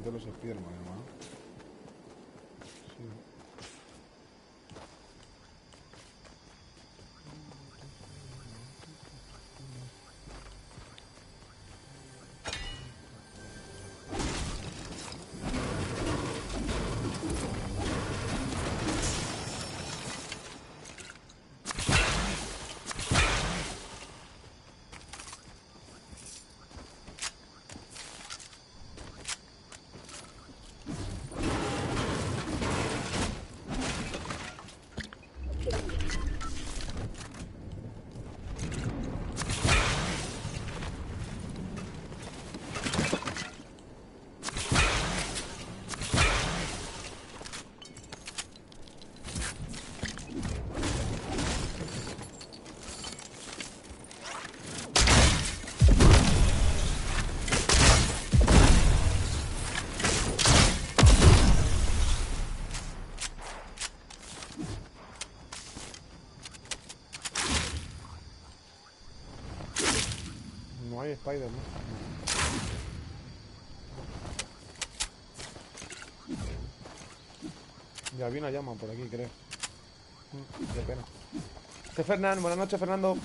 De los Spiderman, hermano. Sí. No hay Spider, ¿no? Ya vi una llama por aquí, creo. Qué pena. Fernando, buenas noches, Fernando.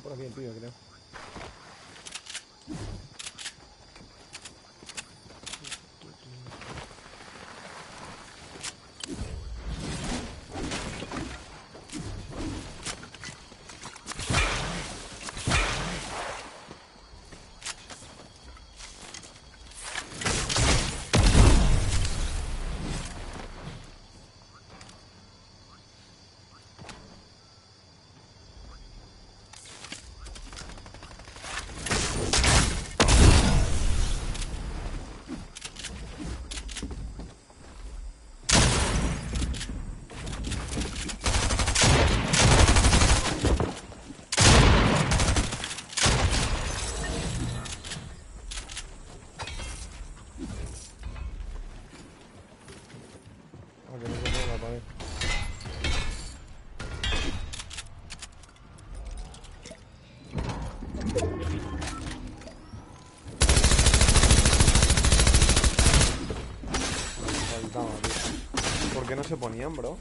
Por aquí el tío, creo. qué no se ponían, bro?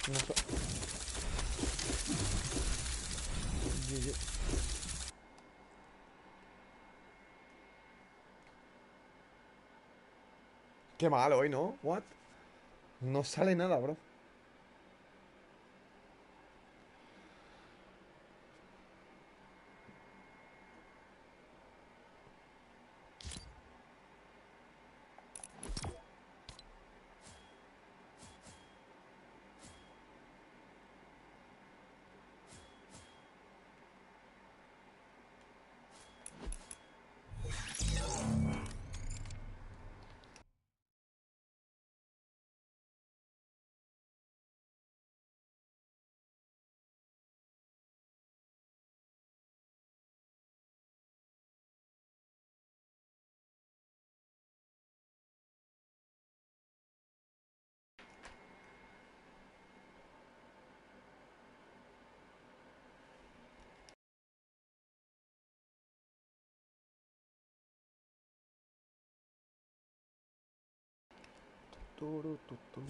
No sé. Qué mal hoy, ¿no? What? No sale nada, bro. Turu, tu, tu.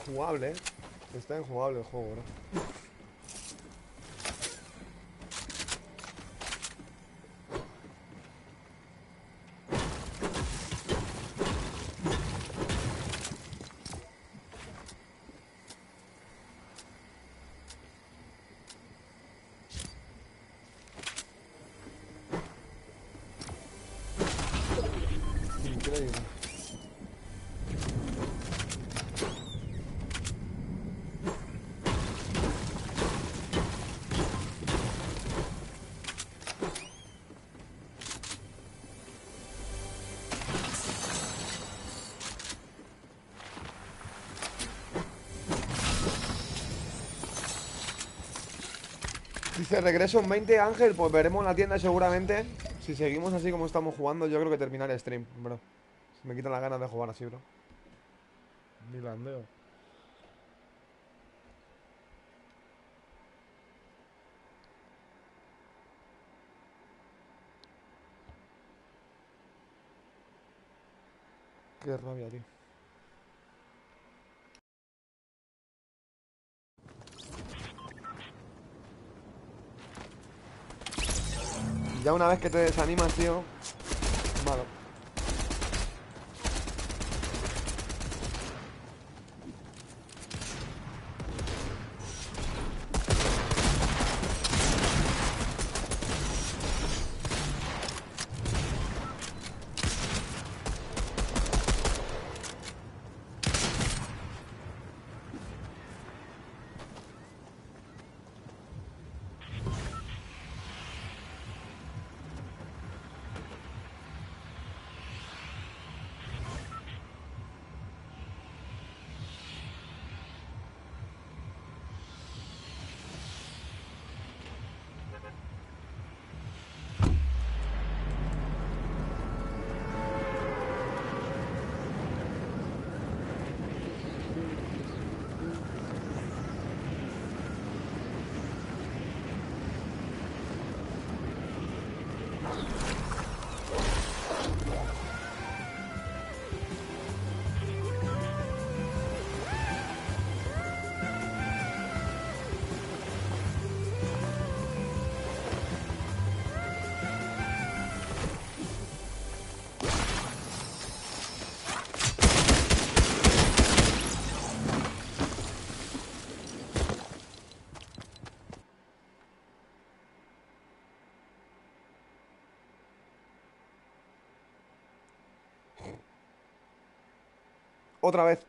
Injugable, ¿eh? Está injugable el juego, bro. Increíble. Dice, regreso en 20, Ángel, pues veremos la tienda seguramente. Si seguimos así como estamos jugando, yo creo que terminaré el stream, bro. Se me quitan las ganas de jugar así, bro. Ni landeo. Qué rabia, tío. Ya una vez que te desanimas, tío. Malo. Otra vez.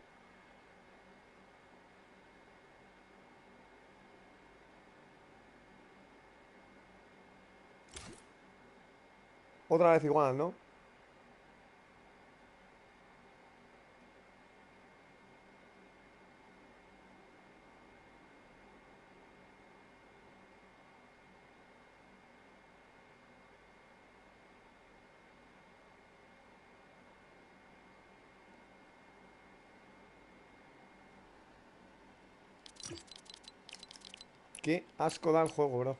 Otra vez igual, ¿no? Qué asco da el juego, bro.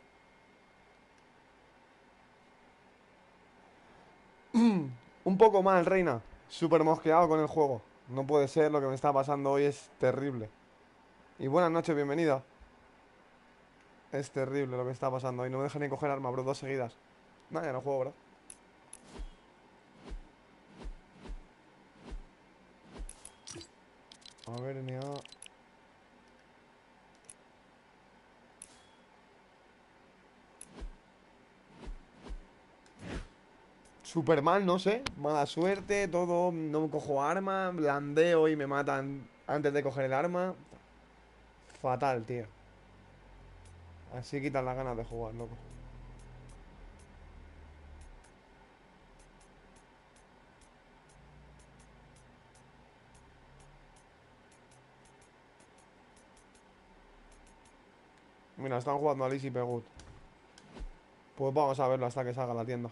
Un poco mal, reina. Súper mosqueado con el juego. No puede ser, lo que me está pasando hoy es terrible. Y buenas noches, bienvenida. Es terrible lo que está pasando hoy. No me dejan ni coger arma, bro, 2 seguidas. Nada, ya no juego, bro. A ver, NA. Súper mal, no sé. Mala suerte, todo. No cojo arma, blandeo y me matan antes de coger el arma. Fatal, tío. Así quitan las ganas de jugar, loco. Mira, están jugando a Liz y Pegut. Pues vamos a verlo hasta que salga la tienda.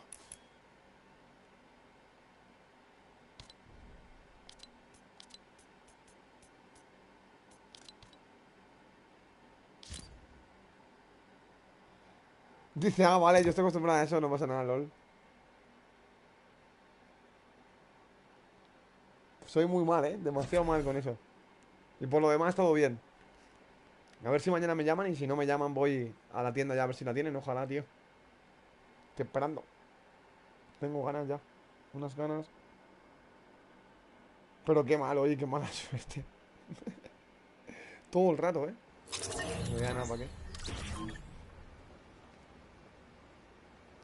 Dice, ah, vale, yo estoy acostumbrado a eso, no pasa nada, lol. Soy muy mal, demasiado mal con eso. Y por lo demás todo bien. A ver si mañana me llaman y si no me llaman voy a la tienda ya a ver si la tienen, ojalá, tío. Estoy esperando. Tengo ganas ya. Unas ganas. Pero qué mal, oye, qué mala suerte. Todo el rato, No voy a nada, ¿para qué?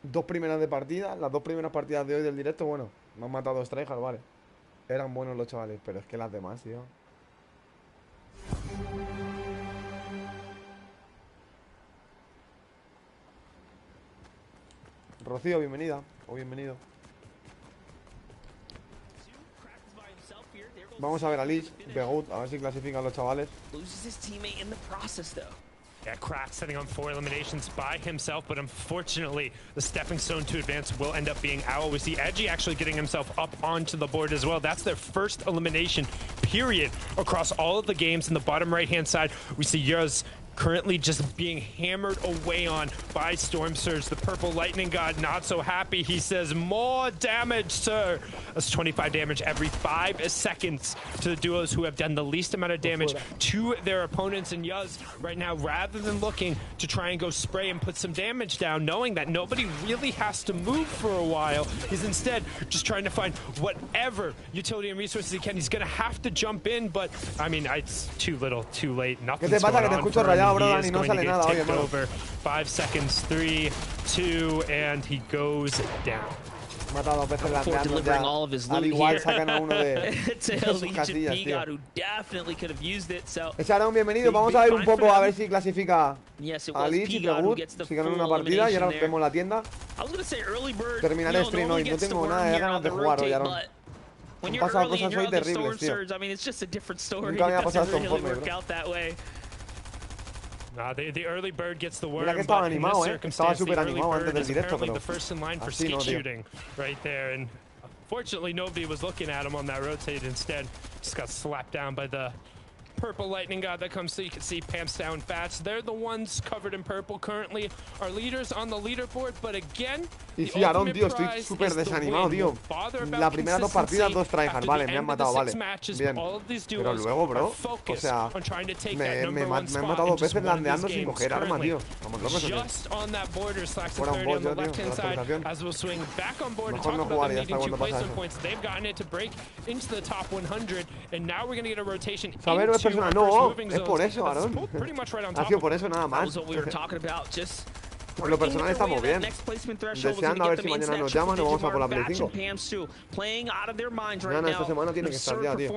2 primeras de partida. Las 2 primeras partidas de hoy del directo, bueno, me han matado 2 tryhards, vale. Eran buenos los chavales, pero es que las demás, tío. Rocío, bienvenida. O bienvenido. Vamos a ver a Liz, Begut, a ver si clasifican los chavales. Yeah, Kraft setting on 4 eliminations by himself, but unfortunately, the stepping stone to advance will end up being Owl. We see Edgy actually getting himself up onto the board as well. That's their first elimination, period, across all of the games. In the bottom right-hand side, we see Yuz currently just being hammered away on by Storm Surge. The purple lightning god not so happy. He says, more damage, sir. That's 25 damage every 5 seconds to the duos who have done the least amount of damage to their opponents. And Yuz right now, rather than looking to try and go spray and put some damage down, knowing that nobody really has to move for a while, he's instead just trying to find whatever utility and resources he can. He's going to have to jump in, but I mean, it's too little, too late. Nothing's going on for him. Bro, Dani, no sale nada, oye, hermano. 5 seconds, 3, 2, and he goes down. Matado veces landeando ya. Al igual sacan a uno de sus casillas, tío. Ese un bienvenido. Vamos a ver un poco a ver si clasifica a Lich y Pegut. Si ganan una partida y ahora vemos la tienda. Terminaré el stream hoy. No tengo nada de ganas de jugar hoy, Aaron. Han pasado cosas hoy terribles, tío. Nunca me ha pasado esto en Fortnite, bro. The early bird gets the worm, Mira que estaba but in animado, this Estaba circumstance, súper the early animado antes bird del is directo, apparently pero the first in line for así no, skit tío. shooting right there, and fortunately nobody was looking at him on that rotate. Instead, just got slapped down by the purple lightning god that comes. So you can see Pamps down Fats. They're the ones covered in purple currently, our leaders on the leaderboard, but again, y sí, Aaron, tío, estoy súper desanimado, tío. La primera 2 partidas, 2 tryhards, vale, me han matado, vale. Bien. Pero luego, bro, o sea, me han matado 2 veces landeando sin coger arma, tío. Vamos locos, tío. Fuera un boss, tío, la actualización. Mejor no jugar y ya está cuando pasa eso. Saber es persona, no, es por eso, Aaron. Ha sido por eso nada más. Por lo personal estamos bien. Deseando a ver si mañana nos llaman o vamos a por la Play 5. Mañana esta semana tiene que estar ya, tío.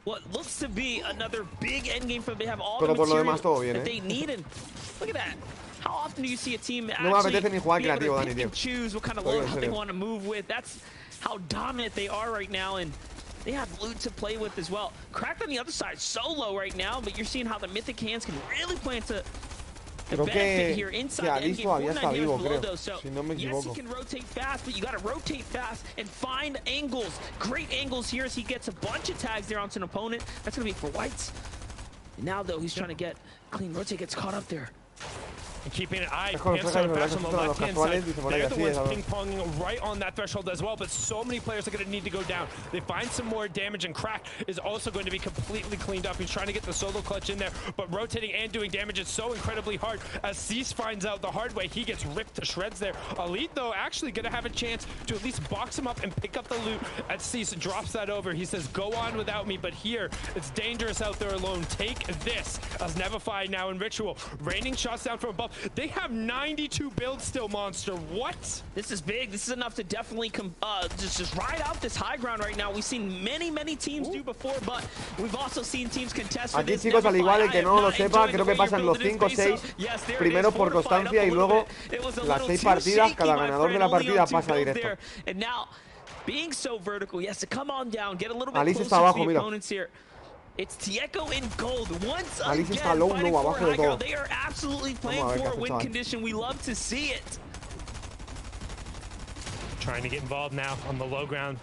What looks to be another big end game for them. They have all Pero the por lo material demás todo bien, that they need, and look at that. How often do you see a team No me apetece ni jugar be able creativo, to Dani, pick and tío. choose what kind of Estoy en loadout they serio. want to move with? That's how dominant they are right now, and they have loot to play with as well. Cracked on the other side, solo right now, but you're seeing how the mythic hands can really play into the Creo benefit que here inside the end game. todavía está 49 vivo, below creo. though, so Si no me yes, he equivoco. can rotate fast, but you got to rotate fast and find angles. Great angles here as he gets a bunch of tags there onto an opponent. That's going to be for whites. And now, though, he's trying to get clean rotate, gets caught up there. And keeping an eye, Mejor Pam's juega y back nos on the los left-hand casuales, side. dice por ahí They're the así, ones ¿sabes? ping-ponging right on that threshold as well, but so many players are going to need to go down. They find some more damage, and Crack is also going to be completely cleaned up. He's trying to get the solo clutch in there, but rotating and doing damage is so incredibly hard. As Cease finds out the hard way, he gets ripped to shreds there. Elite, though, actually going to have a chance to at least box him up and pick up the loot as Cease drops that over. He says, go on without me, but here, it's dangerous out there alone. Take this, as Nevify now in Ritual. Raining shots down from above. They have 92 builds still, Monster. What? This is big. This is enough to definitely just ride out this high ground right now. We've seen many teams do before, but we've also seen teams contest for Aquí, this. chicos, al igual el que no lo sepa, creo que pasan los 5 o 6 primero por constancia y luego las 6 partidas, cada ganador de la partida pasa directo. Being so vertical, yes, to come on down, get a little bit Alice closer está abajo, to the mira. opponents here. It's Tieko in gold. Once Alice again, está low, fighting no, for abajo de high todo. ground. They are absolutely playing Vamos a ver for a qué hace, win chaval. condition. We love to see it. Trying to get involved now on the low ground.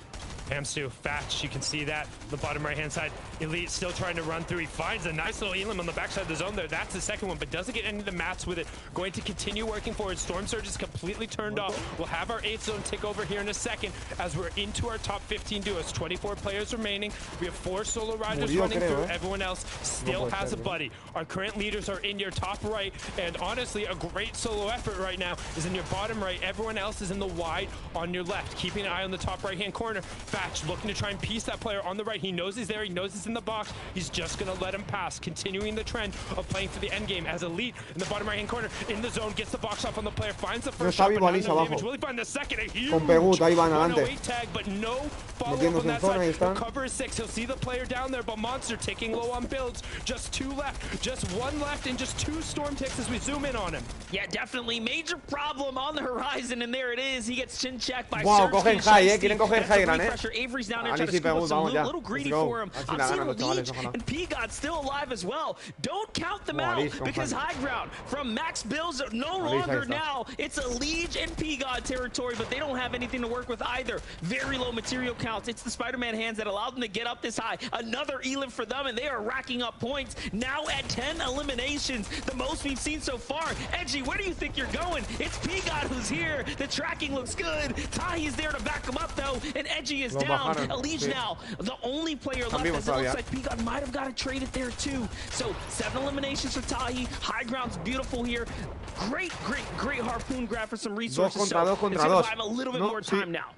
Pamstu, Fatch, you can see that. The bottom right-hand side. Elite still trying to run through. He finds a nice little Elim on the backside of the zone there. That's the second one, but doesn't get any of the mats with it. Going to continue working forward. Storm Surge is completely turned off. We'll have our 8th zone tick over here in a second as we're into our top 15 duos. 24 players remaining. We have 4 solo riders running through. Everyone else still has a buddy. Our current leaders are in your top right, and honestly, a great solo effort right now is in your bottom right. Everyone else is in the wide on your left. Keeping an eye on the top right-hand corner. Fatch looking to try and piece that player on the right. He knows he's there. He knows he's in the box. He's just going to let him pass, continuing the trend of playing for the end game as Elite in the bottom right-hand corner in the zone, gets the box off on the player, finds the first shot, but not enough damage. Will he find the second? A huge 108 tag, but no follow-up on that side. Cover is 6. He'll see the player down there, but Monster ticking low on builds. Just 2 left. Just 1 left and just 2 storm ticks as we zoom in on him. Yeah, definitely. Major problem on the horizon, and there it is. He gets chin checked by Wow, Surge cogen high, quieren coger high ground, Avery's down there trying to scoop some loot. Little greedy for him. I'm seeing Leech and P-God still alive as well. Don't count them out because high ground from Max Bills no longer now. It's a Leech and P-God territory, but they don't have anything to work with either. Very low material counts. It's the Spider-Man hands that allowed them to get up this high. Another Elim for them, and they are racking up points. Now at 10 eliminations, the most we've seen so far. Edgy, where do you think you're going? It's P-God who's here. The tracking looks good. Tahi's there to back him up, though, and Edgy is down. Elite now, the only player left, as it looks like P-God might have got to trade it there, too. So 7 eliminations for Tahi. High ground's beautiful here. Great harpoon grab for some resources. It's going to have a little bit more time now.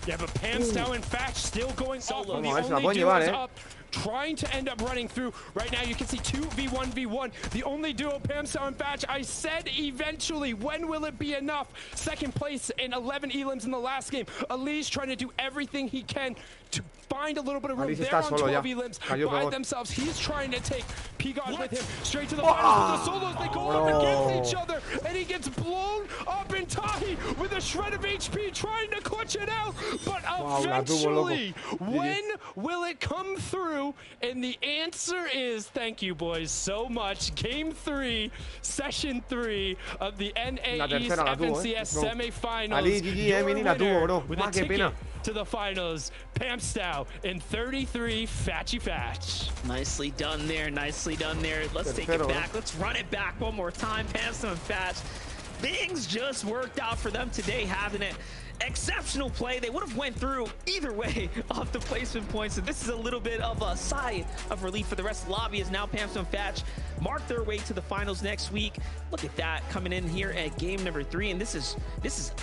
Yeah, but Pamstow and Fatch still going solo. The Vamos a ver si la only pueden duo llevar, is up, trying to end up running through. Right now, you can see 2v1v1. The only duo, Pamstow and Fatch. I said eventually, when will it be enough? Second place in 11 elims in the last game. Ali's trying to do everything he can to find a little bit of room. They're on 12 elims by themselves. He's trying to take P-God with him straight to the finals. With the solos, they go up against each other, and he gets blown up in Tahi with a shred of HP, trying to clutch it out. But eventually, when will it come through? And the answer is, thank you, boys, so much. Game 3, Session 3 of the NA East FNCS semifinals. Ali, GG, Mini la tuvo, bro. With a ticket to the finals, Pamstow in 33, Fatchy Fatch. Nicely done there, nicely done there. Let's take it back. Let's run it back one more time. Pamstow and Fatch. Things just worked out for them today, haven't it? exceptional play. They would have went through either way off the placement points. So this is a little bit of a sigh of relief for the rest of the lobby, as now Pamstone Fatch mark their way to the finals next week. Look at that, coming in here at game number 3, and this is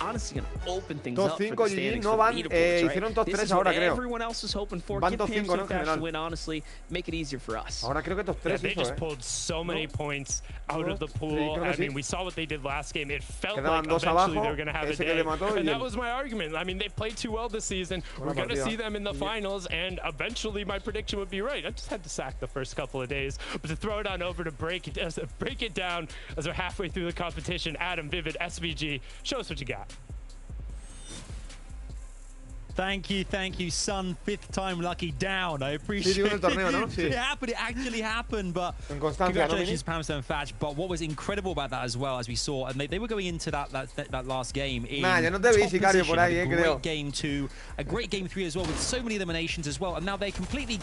honestly going to open things up for the standings. No van, hicieron top 3 ahora, creo. Everyone else is hoping for. Van top 5, ¿no? To win, honestly, make it easier for us. Ahora creo que top 3 they just pulled so many points out of the pool. I mean, we saw what they did last game. It felt like eventually they were going to have a day, and that was my argument. I mean, they played too well this season. We're going to see them in the finals, and eventually my prediction would be right. I just had to sack the first couple of days, but to throw it on over to break it down as we're halfway through the competition. Adam, Vivid, SVG, show us what you got. Thank you, son. 5th time lucky down. I appreciate it. Torneo, ¿no? It happened. It actually happened. But congratulations, Pamstone Fatch. But what was incredible about that as well, as we saw, and they were going into that last game in ya no te vi, Sicario, por ahí, a great game 2, a great game 3 as well, with so many eliminations as well. And now they completely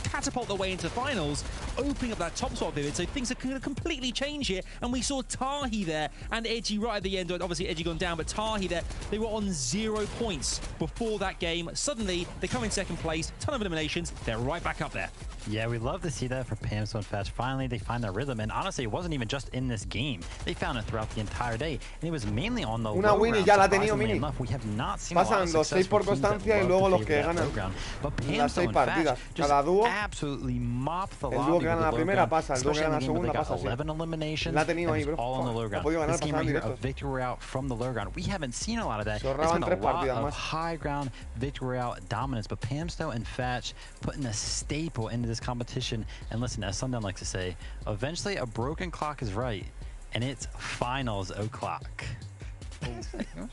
catapult their way into the finals, opening up that top spot, Vivid. So things are going to completely change here. And we saw Tahi there and Edgy right at the end. Obviously, Edgy gone down, but Tahi there, they were on 0 points before that game. Suddenly, they come in 2nd place, ton of eliminations, they're right back up there. Yeah, we love to see that for Pamstone Fatch. Finally, they find their rhythm, and honestly, it wasn't even just in this game. They found it throughout the entire day, and it was mainly on the Una win y ya la ha tenido Mini. We have not seen a lot of los 6 por constancia y luego los que ganan las 6 partidas. Cada dúo, absolutely mop the el dúo que gana la primera pasa, el dúo que gana la segunda pasa. 11 eliminations, la ha tenido ahí, bro. All on the low ground. This game right here, a victory route from the low ground. We haven't seen a lot of that. It's been a lot of high ground victory route dominance, but Pamstone and Fatch putting a staple into this competition. And listen, as Sundown likes to say, eventually a broken clock is right, and it's finals o'clock.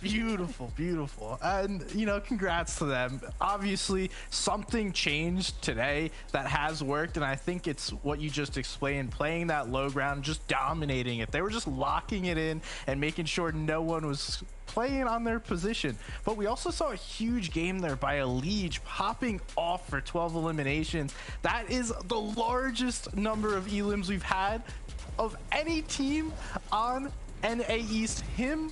Beautiful, beautiful. And, you know, congrats to them. Obviously, something changed today that has worked, and I think it's what you just explained, playing that low ground, just dominating it. They were just locking it in and making sure no one was playing on their position. But we also saw a huge game there by a Liege popping off for 12 eliminations. That is the largest number of elims we've had of any team on NA East. Him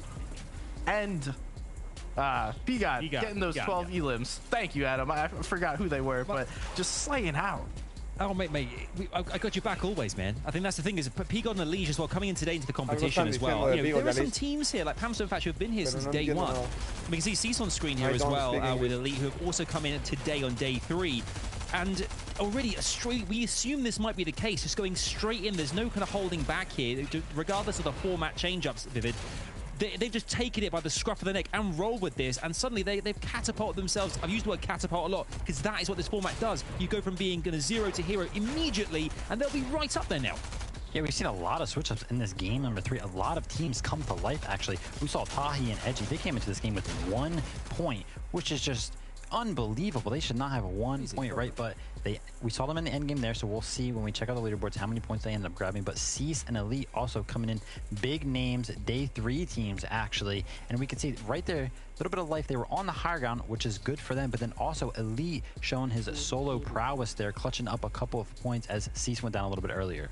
and P-God getting those 12 elims. Thank you, Adam. I forgot who they were, but just slaying out. Oh, mate, I got you back always, man. I think that's the thing, is P-God and Liege as well, coming in today into the competition as well. You know, there are some teams here, like Pamstone Fatch, who have been here since day 1. We can see Cease on screen here as well, with Elite, who have also come in today on day 3. And already, we assume this might be the case, just going straight in. There's no kind of holding back here, regardless of the format change-ups, Vivid. They've just taken it by the scruff of the neck and rolled with this, and suddenly they've catapulted themselves. I've used the word catapult a lot because that is what this format does. You go from being 0 to hero immediately, and they'll be right up there now. Yeah, we've seen a lot of switch-ups in this game number 3. A lot of teams come to life, actually. We saw Tahi and Edgy. They came into this game with 1 point, which is just unbelievable. They should not have 1 point, right? But we saw them in the end game there, so we'll see when we check out the leaderboards how many points they end up grabbing. But Cease and Elite also coming in, big names, day 3 teams actually, and we can see right there a little bit of life. They were on the higher ground, which is good for them, but then also Elite showing his solo prowess there, clutching up a couple of points as Cease went down a little bit earlier.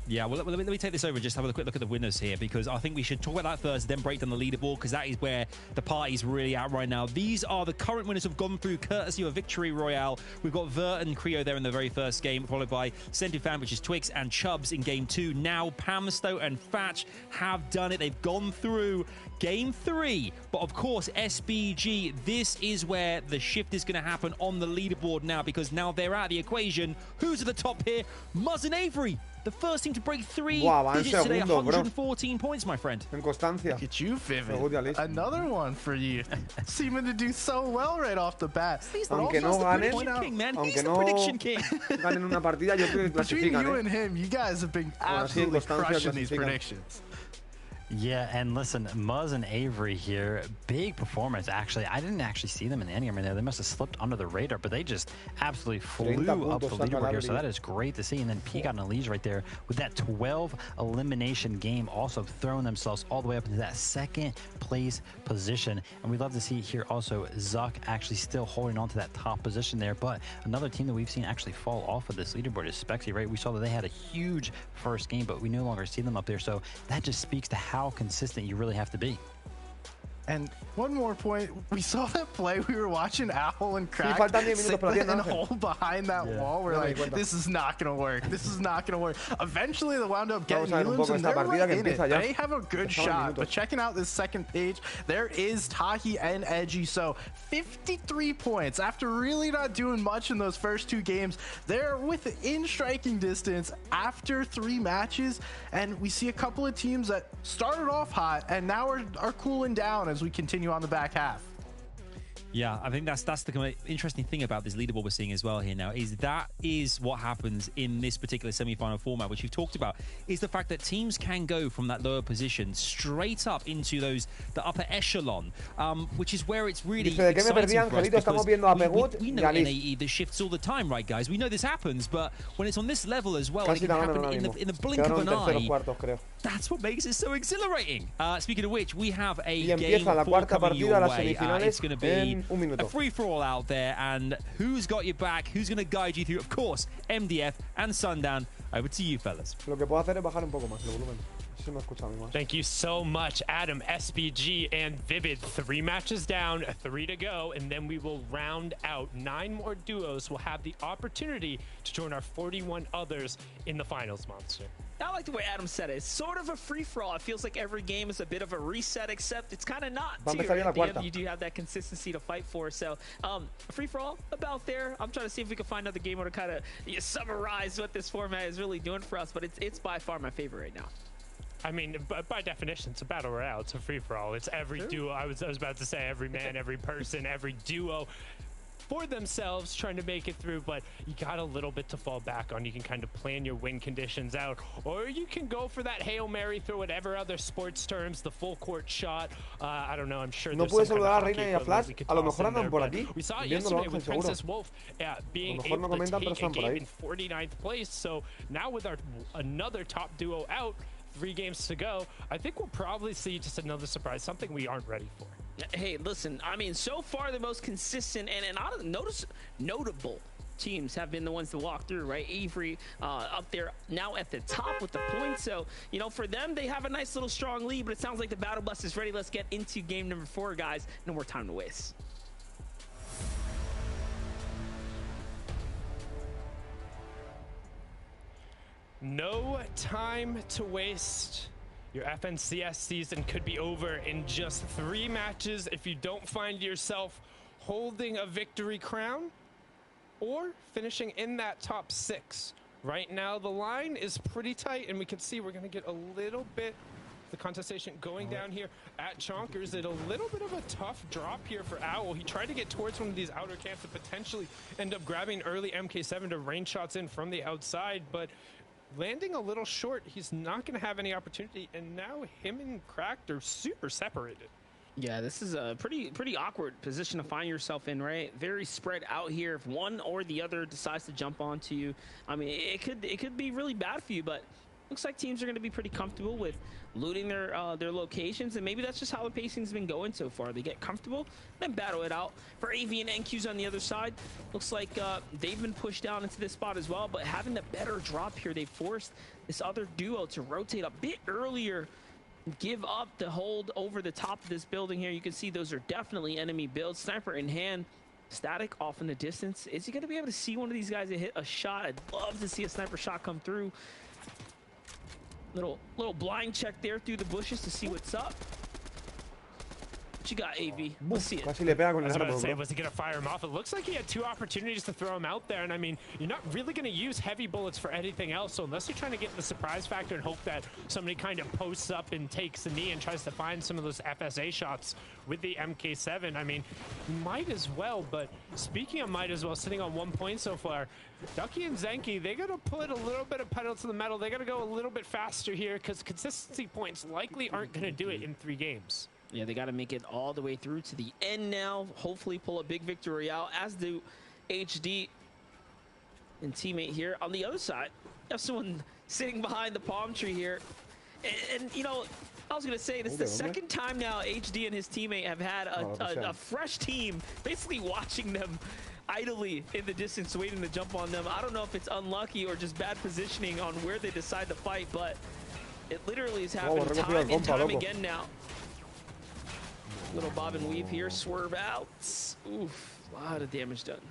Yeah, well, let me take this over and just have a quick look at the winners here, because I think we should talk about that first, then break down the leaderboard, because that is where the party's really at right now. These are the current winners who have gone through courtesy of a victory royale. We've got Vert and Creo there in the very first game, followed by Centufan, which is Twix, and Chubbs in game 2. Now Pamsto and Fatch have done it. They've gone through game 3. But of course, SBG, this is where the shift is going to happen on the leaderboard now, because now they're out of the equation. Who's at the top here? Muzz and Avery. The first team to break 3 digits today, 114 points, my friend. En constancia. Look at you, Vivid. Another one for you. Seeming to do so well right off the bat. Aunque no ganen, aunque no ganen una partida, yo creo que clasifican. Between you and him, you guys have been absolutely crushing these predictions. Yeah, and listen, Muzz and Avery here, big performance, actually. I didn't actually see them in the endgame right there. They must have slipped under the radar, but they just absolutely flew up the leaderboard here, so that is great to see. And then P-God and Elise right there with that 12 elimination game, also throwing themselves all the way up into that 2nd place position. And we love to see here also Zuck actually still holding on to that top position there. But another team that we've seen actually fall off of this leaderboard is Spexy, right? We saw that they had a huge first game, but we no longer see them up there. So that just speaks to how consistent you really have to be. And one more point, we saw that play. We were watching Owl and Crack sit and hold behind that wall. We're like, this is not going to work. This is not going to work. Eventually, they wound up getting Newlands, and they're right in it. They have a good shot. But checking out this second page, there is Tahi and Edgy. So 53 points. After really not doing much in those first 2 games, they're within striking distance after 3 matches. And we see a couple of teams that started off hot and now are cooling down as we continue on the back half. Yeah, I think that's the kind of interesting thing about this leaderboard we're seeing as well here now, is that is what happens in this particular semi-final format, which you've talked about, is the fact that teams can go from that lower position straight up into the upper echelon, which is where it's really exciting for us, because we know in AE this shifts all the time, right, guys? We know this happens, but when it's on this level as well, it can happen in the blink of an eye. That's what makes it so exhilarating. Speaking of which, we have a game 4 coming your way. It's going to be a free-for-all out there, and who's got your back? Who's going to guide you through? Of course, MDF and Sundown. Over to you, fellas. Thank you so much, Adam, SBG, and Vivid. 3 matches down, 3 to go, and then we will round out 9 more duos. Will have the opportunity to join our 41 others in the finals, Monster. I like the way Adam said it. It's sort of a free-for-all. It feels like every game is a bit of a reset, except it's kind of not, too. At the end, you do have that consistency to fight for. So, a free-for-all about there. I'm trying to see if we can find another game to kind of summarize what this format is really doing for us, but it's by far my favorite right now. I mean, by definition, it's a battle royale. It's a free-for-all. It's every duo. I was about to say every man, every person, every duo for themselves trying to make it through, but you got a little bit to fall back on. You can kind of plan your win conditions out, or you can go for that Hail Mary through whatever other sports terms, the full court shot. I don't know, I'm sure no puedes saludar a Reina y a Flash. A lo mejor andan por aquí. We saw it yesterday with Princess Wolf being able to take a game in 49th place. So now with our another top duo out, 3 games to go, I think we'll probably see just another surprise, something we aren't ready for. Hey, listen, I mean, so far the most consistent and notable teams have been the ones to walk through, right? Avery up there now at the top with the points. So, you know, for them, they have a nice little strong lead, but it sounds like the battle bus is ready. Let's get into game number 4, guys. No more time to waste. No time to waste. Your FNCS season could be over in just 3 matches if you don't find yourself holding a victory crown or finishing in that top 6. Right now, the line is pretty tight, and we can see we're going to get a little bit the contestation going down here at Chonkers. It a little bit of a tough drop here for Owl. He tried to get towards one of these outer camps to potentially end up grabbing early MK7 to rain shots in from the outside, but landing a little short. He's not going to have any opportunity, and now him and Cracked are super separated. Yeah, this is a pretty awkward position to find yourself in, right? Very spread out here. If one or the other decides to jump onto you, I mean, it could be really bad for you, but looks like teams are going to be pretty comfortable with looting their locations, and maybe that's just how the pacing's been going so far. They get comfortable, then battle it out. For AV and NQs on the other side, looks like they've been pushed down into this spot as well, but having the better drop here, they forced this other duo to rotate a bit earlier, give up the hold over the top of this building here. You can see those are definitely enemy builds. Sniper in hand, static off in the distance. Is he going to be able to see one of these guys that hit a shot? I'd love to see a sniper shot come through. Little blind check there through the bushes to see what's up. What you got, AV? Let's see it. I was about to say, was he going to fire him off? It looks like he had 2 opportunities to throw him out there, and I mean, you're not really going to use heavy bullets for anything else, so unless you're trying to get the surprise factor and hope that somebody kind of posts up and takes the knee and tries to find some of those FSA shots with the MK7, I mean, might as well. But speaking of might as well, sitting on 1 point so far, Ducky and Zenki, they got to put a little bit of pedal to the metal. They got to go a little bit faster here, because consistency points likely aren't going to do it in 3 games. Yeah, they got to make it all the way through to the end now. Hopefully pull a big victory out, as do HD and teammate here. On the other side, you have someone sitting behind the palm tree here. And you know, I was going to say, this is the second time now HD and his teammate have had a fresh team basically watching them idly in the distance, waiting to jump on them. I don't know if it's unlucky or just bad positioning on where they decide to fight, but it literally has happened time and time again now. Little bob and weave here, swerve out. Oof, a lot of damage done.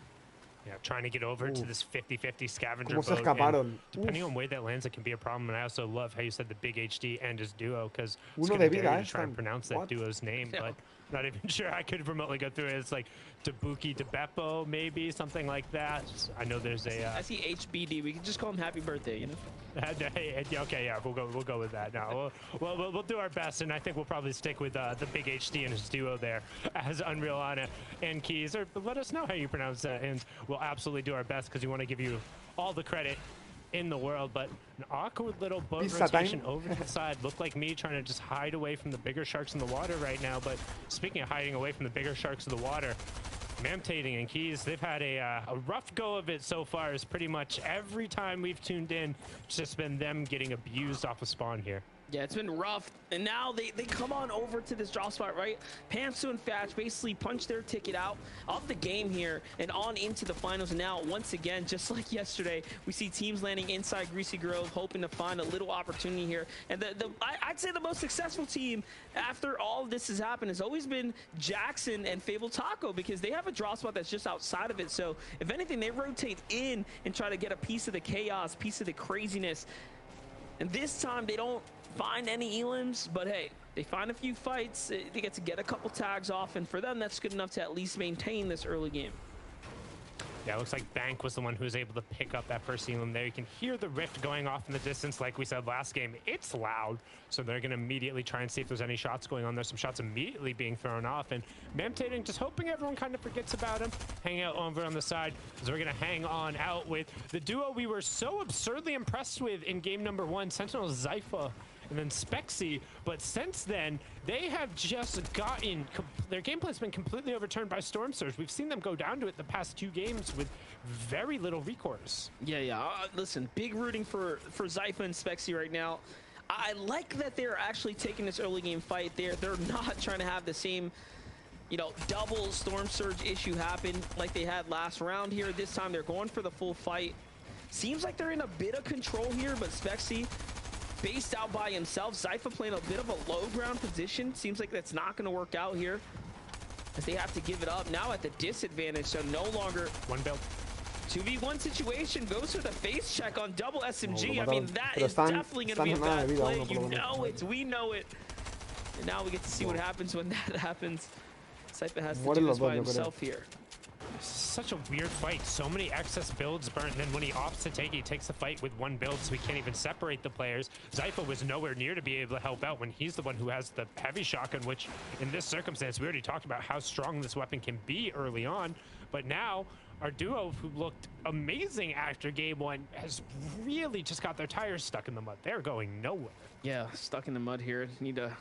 Yeah, trying to get over to this 50-50 scavenger ¿Cómo se boat. escaparon? Depending on where that lands, it can be a problem. And I also love how you said the big HD and his duo, because I was Uno going de to vida, dare you to try and pronounce that duo's name, but not even sure I could remotely go through it. It's like Tabuki Debeppo, maybe, something like that. I know there's a... I see HBD. We can just call him Happy Birthday, you know? Okay, yeah, we'll go with that. No, we'll do our best, and I think we'll probably stick with the big HD and his duo there as Unreal Anna and Keys. Or let us know how you pronounce that, and we'll absolutely do our best because we want to give you all the credit in the world. But an awkward little boat rotation over to the side. Looked like me trying to just hide away from the bigger sharks in the water right now. But speaking of hiding away from the bigger sharks in the water, Mamtating and Keys, they've had a rough go of it so far. Is pretty much every time we've tuned in, it's just been them getting abused off of spawn here. Yeah, it's been rough, and now they come on over to this drop spot, right? Pantsu and Fatch basically punch their ticket out of the game here and on into the finals. And now, once again, just like yesterday, we see teams landing inside Greasy Grove, hoping to find a little opportunity here. And I'd say the most successful team after all of this has happened has always been Jackson and Fable Taco, because they have a drop spot that's just outside of it. So, if anything, they rotate in and try to get a piece of the chaos, piece of the craziness. And this time, they don't find any elims, but hey, they find a few fights, they get to get a couple tags off, and for them that's good enough to at least maintain this early game. Yeah, it looks like Bank was the one who was able to pick up that first elim there. You can hear the rift going off in the distance. Like we said last game, it's loud, so they're going to immediately try and see if there's any shots going on. There's some shots immediately being thrown off, and Mamtating just hoping everyone kind of forgets about him. Hang out over on the side, as we're going to hang on out with the duo we were so absurdly impressed with in game number 1, Sentinel Zypha and then Spexy. But since then, they have just gotten, their gameplay's been completely overturned by Storm Surge. We've seen them go down to it the past 2 games with very little recourse. Yeah. Listen, big rooting for Zypha and Spexy right now. I like that they're actually taking this early game fight. They're not trying to have the same, you know, double Storm Surge issue happen like they had last round here. This time they're going for the full fight. Seems like they're in a bit of control here, but Spexy based out by himself. Zypha playing a bit of a low ground position. Seems like that's not going to work out here, as they have to give it up now at the disadvantage. So no longer one build. 2v1 situation, goes for the face check on double SMG. I mean, that is definitely going to be a bad play. You know it. We know it. And now we get to see what happens when that happens. Zypha has to do this by himself here. Such a weird fight. So many excess builds burnt, and then when he opts to take it, he takes the fight with 1 build, so he can't even separate the players. Zypha was nowhere near to be able to help out when he's the one who has the heavy shotgun, which in this circumstance, we already talked about how strong this weapon can be early on. But now, our duo, who looked amazing after game 1, has really just got their tires stuck in the mud. They're going nowhere. Yeah, stuck in the mud here. Need a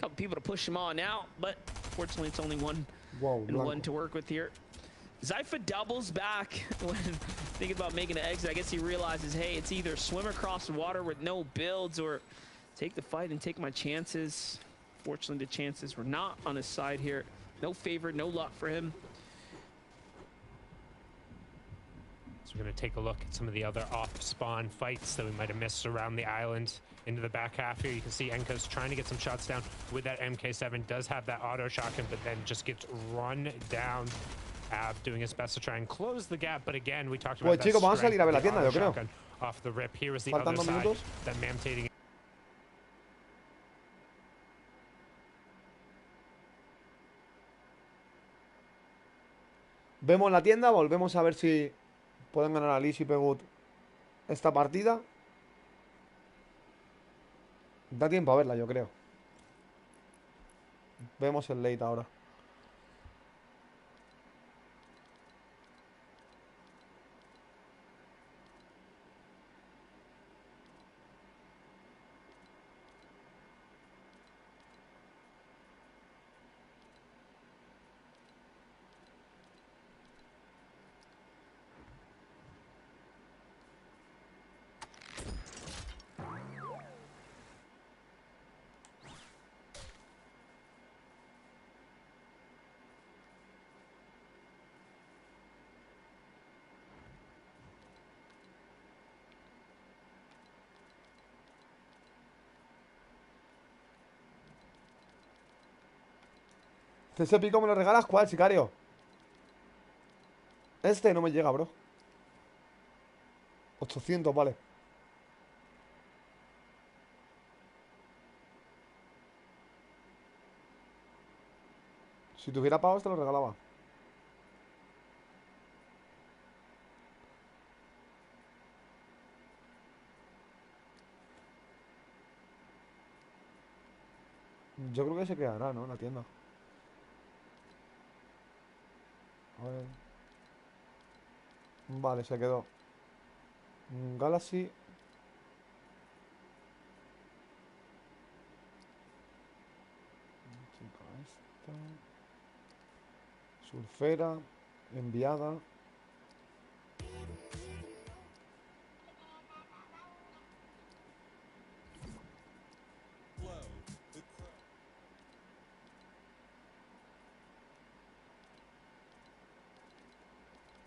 couple people to push them on out, but fortunately it's only one to work with here. Zypha doubles back when thinking about making an exit. I guess he realizes, hey, it's either swim across the water with no builds or take the fight and take my chances. Fortunately, the chances were not on his side here. No favor, no luck for him. So we're going to take a look at some of the other off-spawn fights that we might have missed around the island into the back half here. You can see Enko's trying to get some shots down with that MK7. Does have that auto shotgun, but then just gets run down. Doing his best to try and close the gap, but again, we talked about chicos, vamos a salir a ver la tienda, yo creo. Off the rip. Here was the other side that Mamtating. Vemos la tienda, volvemos a ver si pueden ganar a Liz y Pegut esta partida. Da tiempo a verla, yo creo. Vemos el late ahora. ¿Ese pico me lo regalas? ¿Cuál, sicario? Este no me llega, bro. 800, vale. Si tuviera pagos te lo regalaba. Yo creo que se quedará, ¿no? En la tienda. A ver. Vale, se quedó. Galaxy. Surfera. Enviada.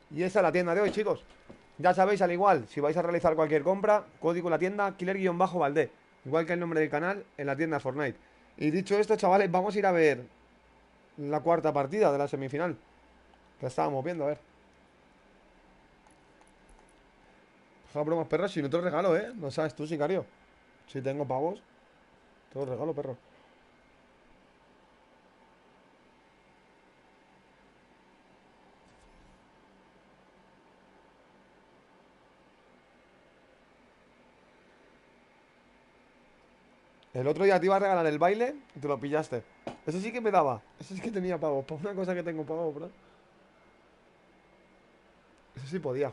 Y esa es la tienda de hoy, chicos. Ya sabéis, al igual, si vais a realizar cualquier compra, código en la tienda, killer-valdé. Igual que el nombre del canal en la tienda Fortnite. Y dicho esto, chavales, vamos a ir a ver la cuarta partida de la semifinal. Que estábamos viendo, a ver. Deja bromas, perro, si no te lo regalo, ¿eh? No sabes tú, sicario. Si tengo pavos, te lo regalo, perro. El otro día te iba a regalar el baile y te lo pillaste. Eso sí que me daba. Eso sí que tenía pavos. Por una cosa que tengo pavos, bro. Eso sí podía.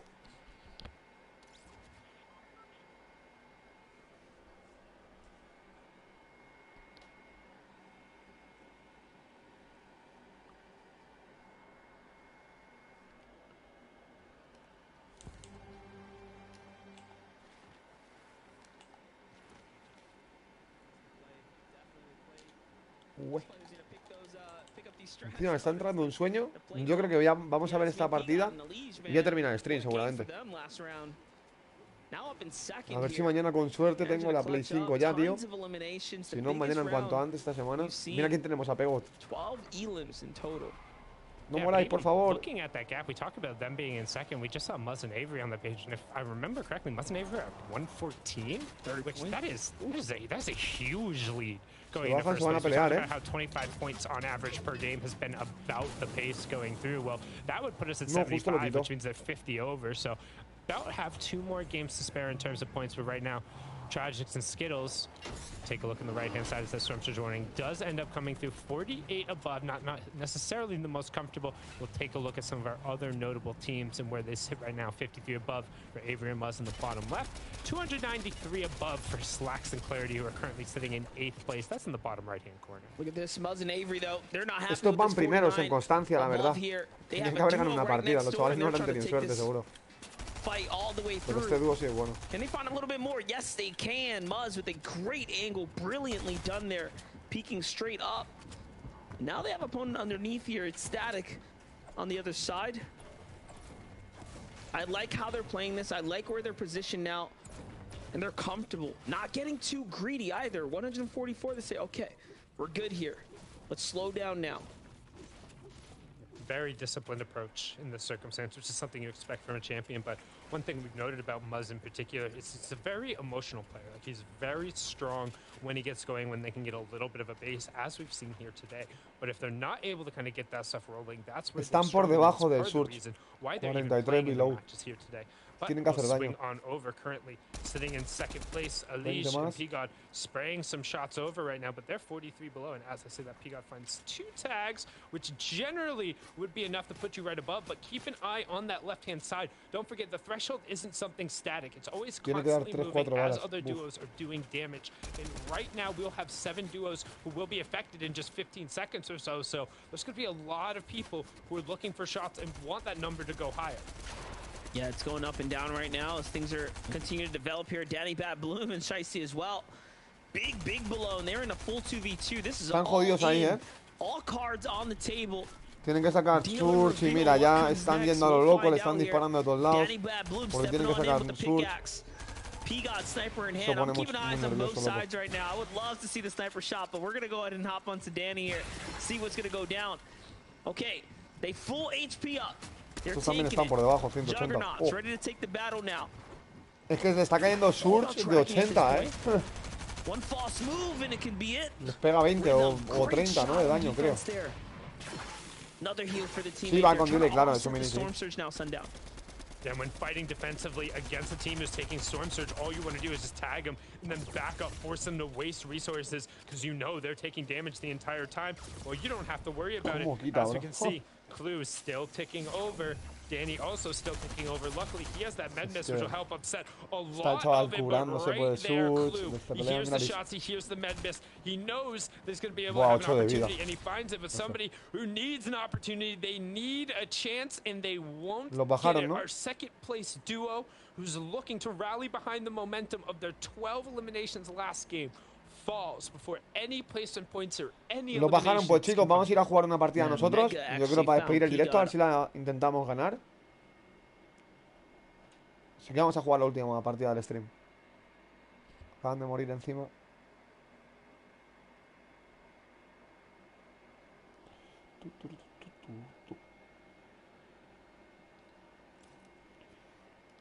Encima me está entrando un sueño. Yo creo que vamos a ver esta partida y voy a terminar el stream seguramente. A ver si mañana con suerte tengo la Play 5 ya, tío. Si no, mañana en cuanto antes esta semana. Mira quién tenemos a Pegot. No moláis, por favor. Looking at that gap, we talked about them being in second. We just saw Muzz and Avery on the page, and if I remember correctly, Muzz and Avery are at 114, which that's a huge lead going into first place. We talked about how 25 points on average per game has been about the pace going through. Well, that would put us at 75, which means they're 50 over. So about have 2 more games to spare in terms of points, but right now, Tragics and Skittles, take a look on the right-hand side, it says Stormsurge Warning, does end up coming through 48 above, not necessarily the most comfortable. We'll take a look at some of our other notable teams and where they sit right now. 53 above for Avery and Muzz in the bottom left. 293 above for Slacks and Clarity, who are currently sitting in 8th place. That's in the bottom right-hand corner. Look at this, Muzz and Avery, though. They're not happy. Estos van primeros en constancia, la verdad. Tienen que haber ganado una partida. Los chavales no habrán tenido suerte, seguro. Fight all the way Pero through. este dúo sí es bueno. Can they find a little bit more? Yes, they can. Muzz with a great angle, brilliantly done there, peeking straight up. Now they have opponent underneath here. It's static on the other side. I like how they're playing this. I like where they're positioned now, and they're comfortable, not getting too greedy either. 144. They say, okay, we're good here. Let's slow down now. Very disciplined approach in this circumstance, which is something you expect from a champion. But one thing we've noted about Muzz in particular is it's a very emotional player. Like, he's very strong when he gets going, when they can get a little bit of a base, as we've seen here today. But if they're not able to kind of get that stuff rolling, that's where están por debajo del sur. 43 below. Tienen que hacer daño. Swing on over currently, sitting in second place. Alish and Pigod spraying some shots over right now, but they're 43 below. And as I say that, Pigod finds 2 tags, which generally would be enough to put you right above. But keep an eye on that left-hand side. Don't forget, the threshold isn't something static. It's always constantly moving as other duos are doing damage. And right now, we'll have 7 duos who will be affected in just 15 seconds or so. So there's going to be a lot of people who are looking for shots and want that number to go higher. Yeah, it's going up and down right now as things are continuing to develop here. Danny Bat Bloom and Shiesty as well. Big below, and they're in a full 2v2. This is están jodidos ahí, all cards on the table. Tienen que sacar Surge y mira, ya están yendo a lo loco, le están disparando de todos lados. Porque tienen que sacar Surge. P got sniper in hand. I'm keeping eyes on both sides right now. I would love to see the sniper shot, but we're gonna go ahead and hop onto Danny here, see what's gonna go down. Okay, they full HP up. They're también taking están por debajo, it. 180. Juggernauts ready to take the battle now. Es que le está cayendo Surge de 80, One false move and it can be it. Les pega 20 o 30, ¿no? De daño, creo. Sí, va con delay, claro, eso me dice. Then when fighting defensively against a team who's taking Storm Surge, all you want to do is just tag them and then back up, force them to waste resources because you know they're taking damage the entire time. Well, you don't have to worry about it. As you can see, Clue is still ticking over. Danny also still ticking over. Luckily, he has that med miss, which will help upset a lot of it, but right there, Clue, he hears the shots, he hears the med miss. He knows there's going to be able to have an opportunity, and he finds it with somebody who needs an opportunity. They need a chance, and they won't get it. Our second place duo, who's looking to rally behind the momentum of their 12 eliminations last game, falls before any placement points or any Lo bajaron, pues chicos, vamos a ir a jugar una partida nosotros. Yo creo para despedir el directo, a ver si la intentamos ganar. Así que vamos a jugar la última partida del stream. Acaban de morir encima.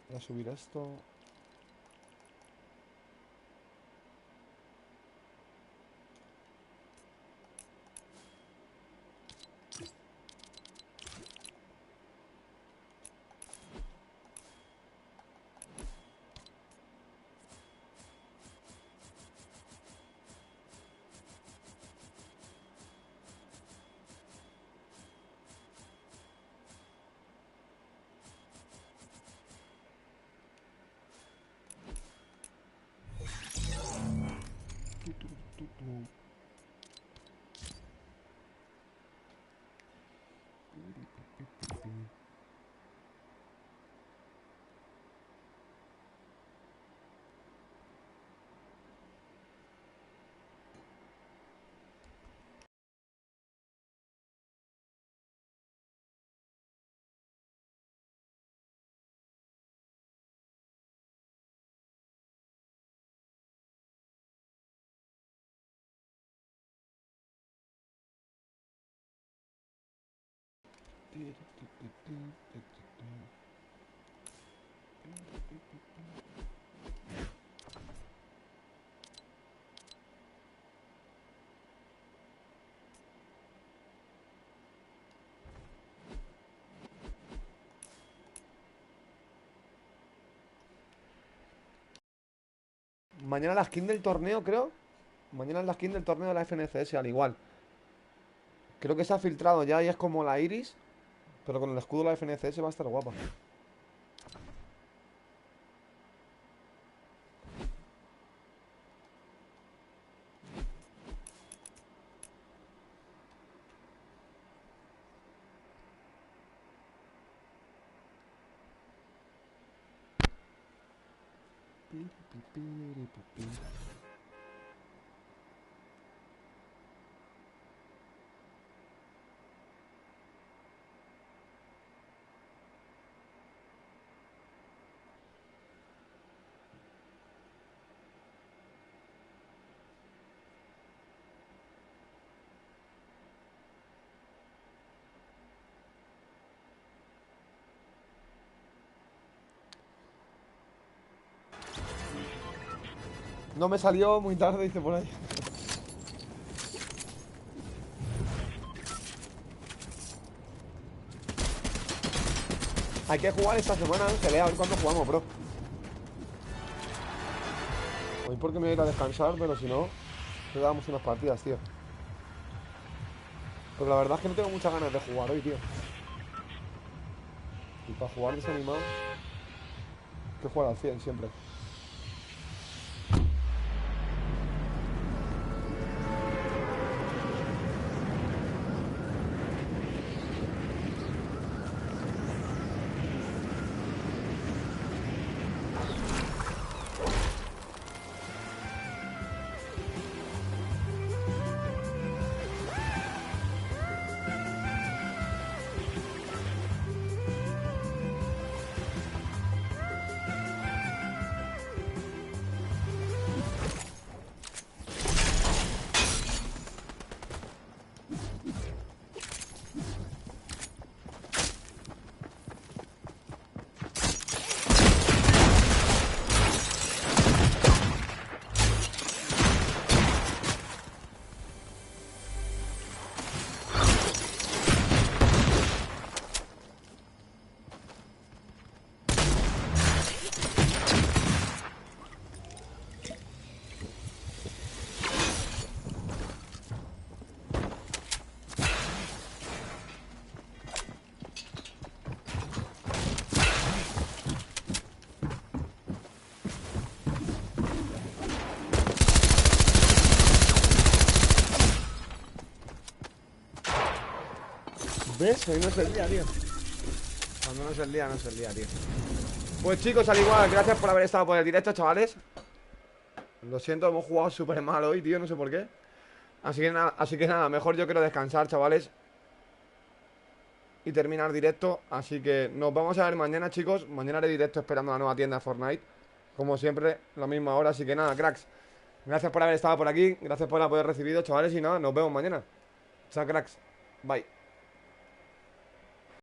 Voy a subir esto. Mañana la skin del torneo, creo. Mañana es la skin del torneo de la FNCS, al igual. Creo que se ha filtrado ya y es como la Iris, pero con el escudo de la FNCS va a estar guapa. No me salió muy tarde, dice por ahí. Hay que jugar esta semana, Ángel, a ver cuándo jugamos, bro. Hoy porque me voy a ir a descansar, pero si no, le damos unas partidas, tío. Pero la verdad es que no tengo muchas ganas de jugar hoy, tío. Y para jugar desanimado, hay que jugar al 100 siempre. ¿Ves? Hoy no es el día, tío. Cuando no es el día, no es el día, tío. Pues chicos, al igual, gracias por haber estado por el directo, chavales. Lo siento, hemos jugado súper mal hoy, tío, no sé por qué. Así que nada, mejor yo quiero descansar, chavales, y terminar directo. Así que nos vamos a ver mañana, chicos. Mañana haré directo esperando la nueva tienda de Fortnite, como siempre, la misma hora. Así que nada, cracks, gracias por haber estado por aquí. Gracias por el apoyo recibido, chavales. Y nada, nos vemos mañana. Chao, cracks. Bye.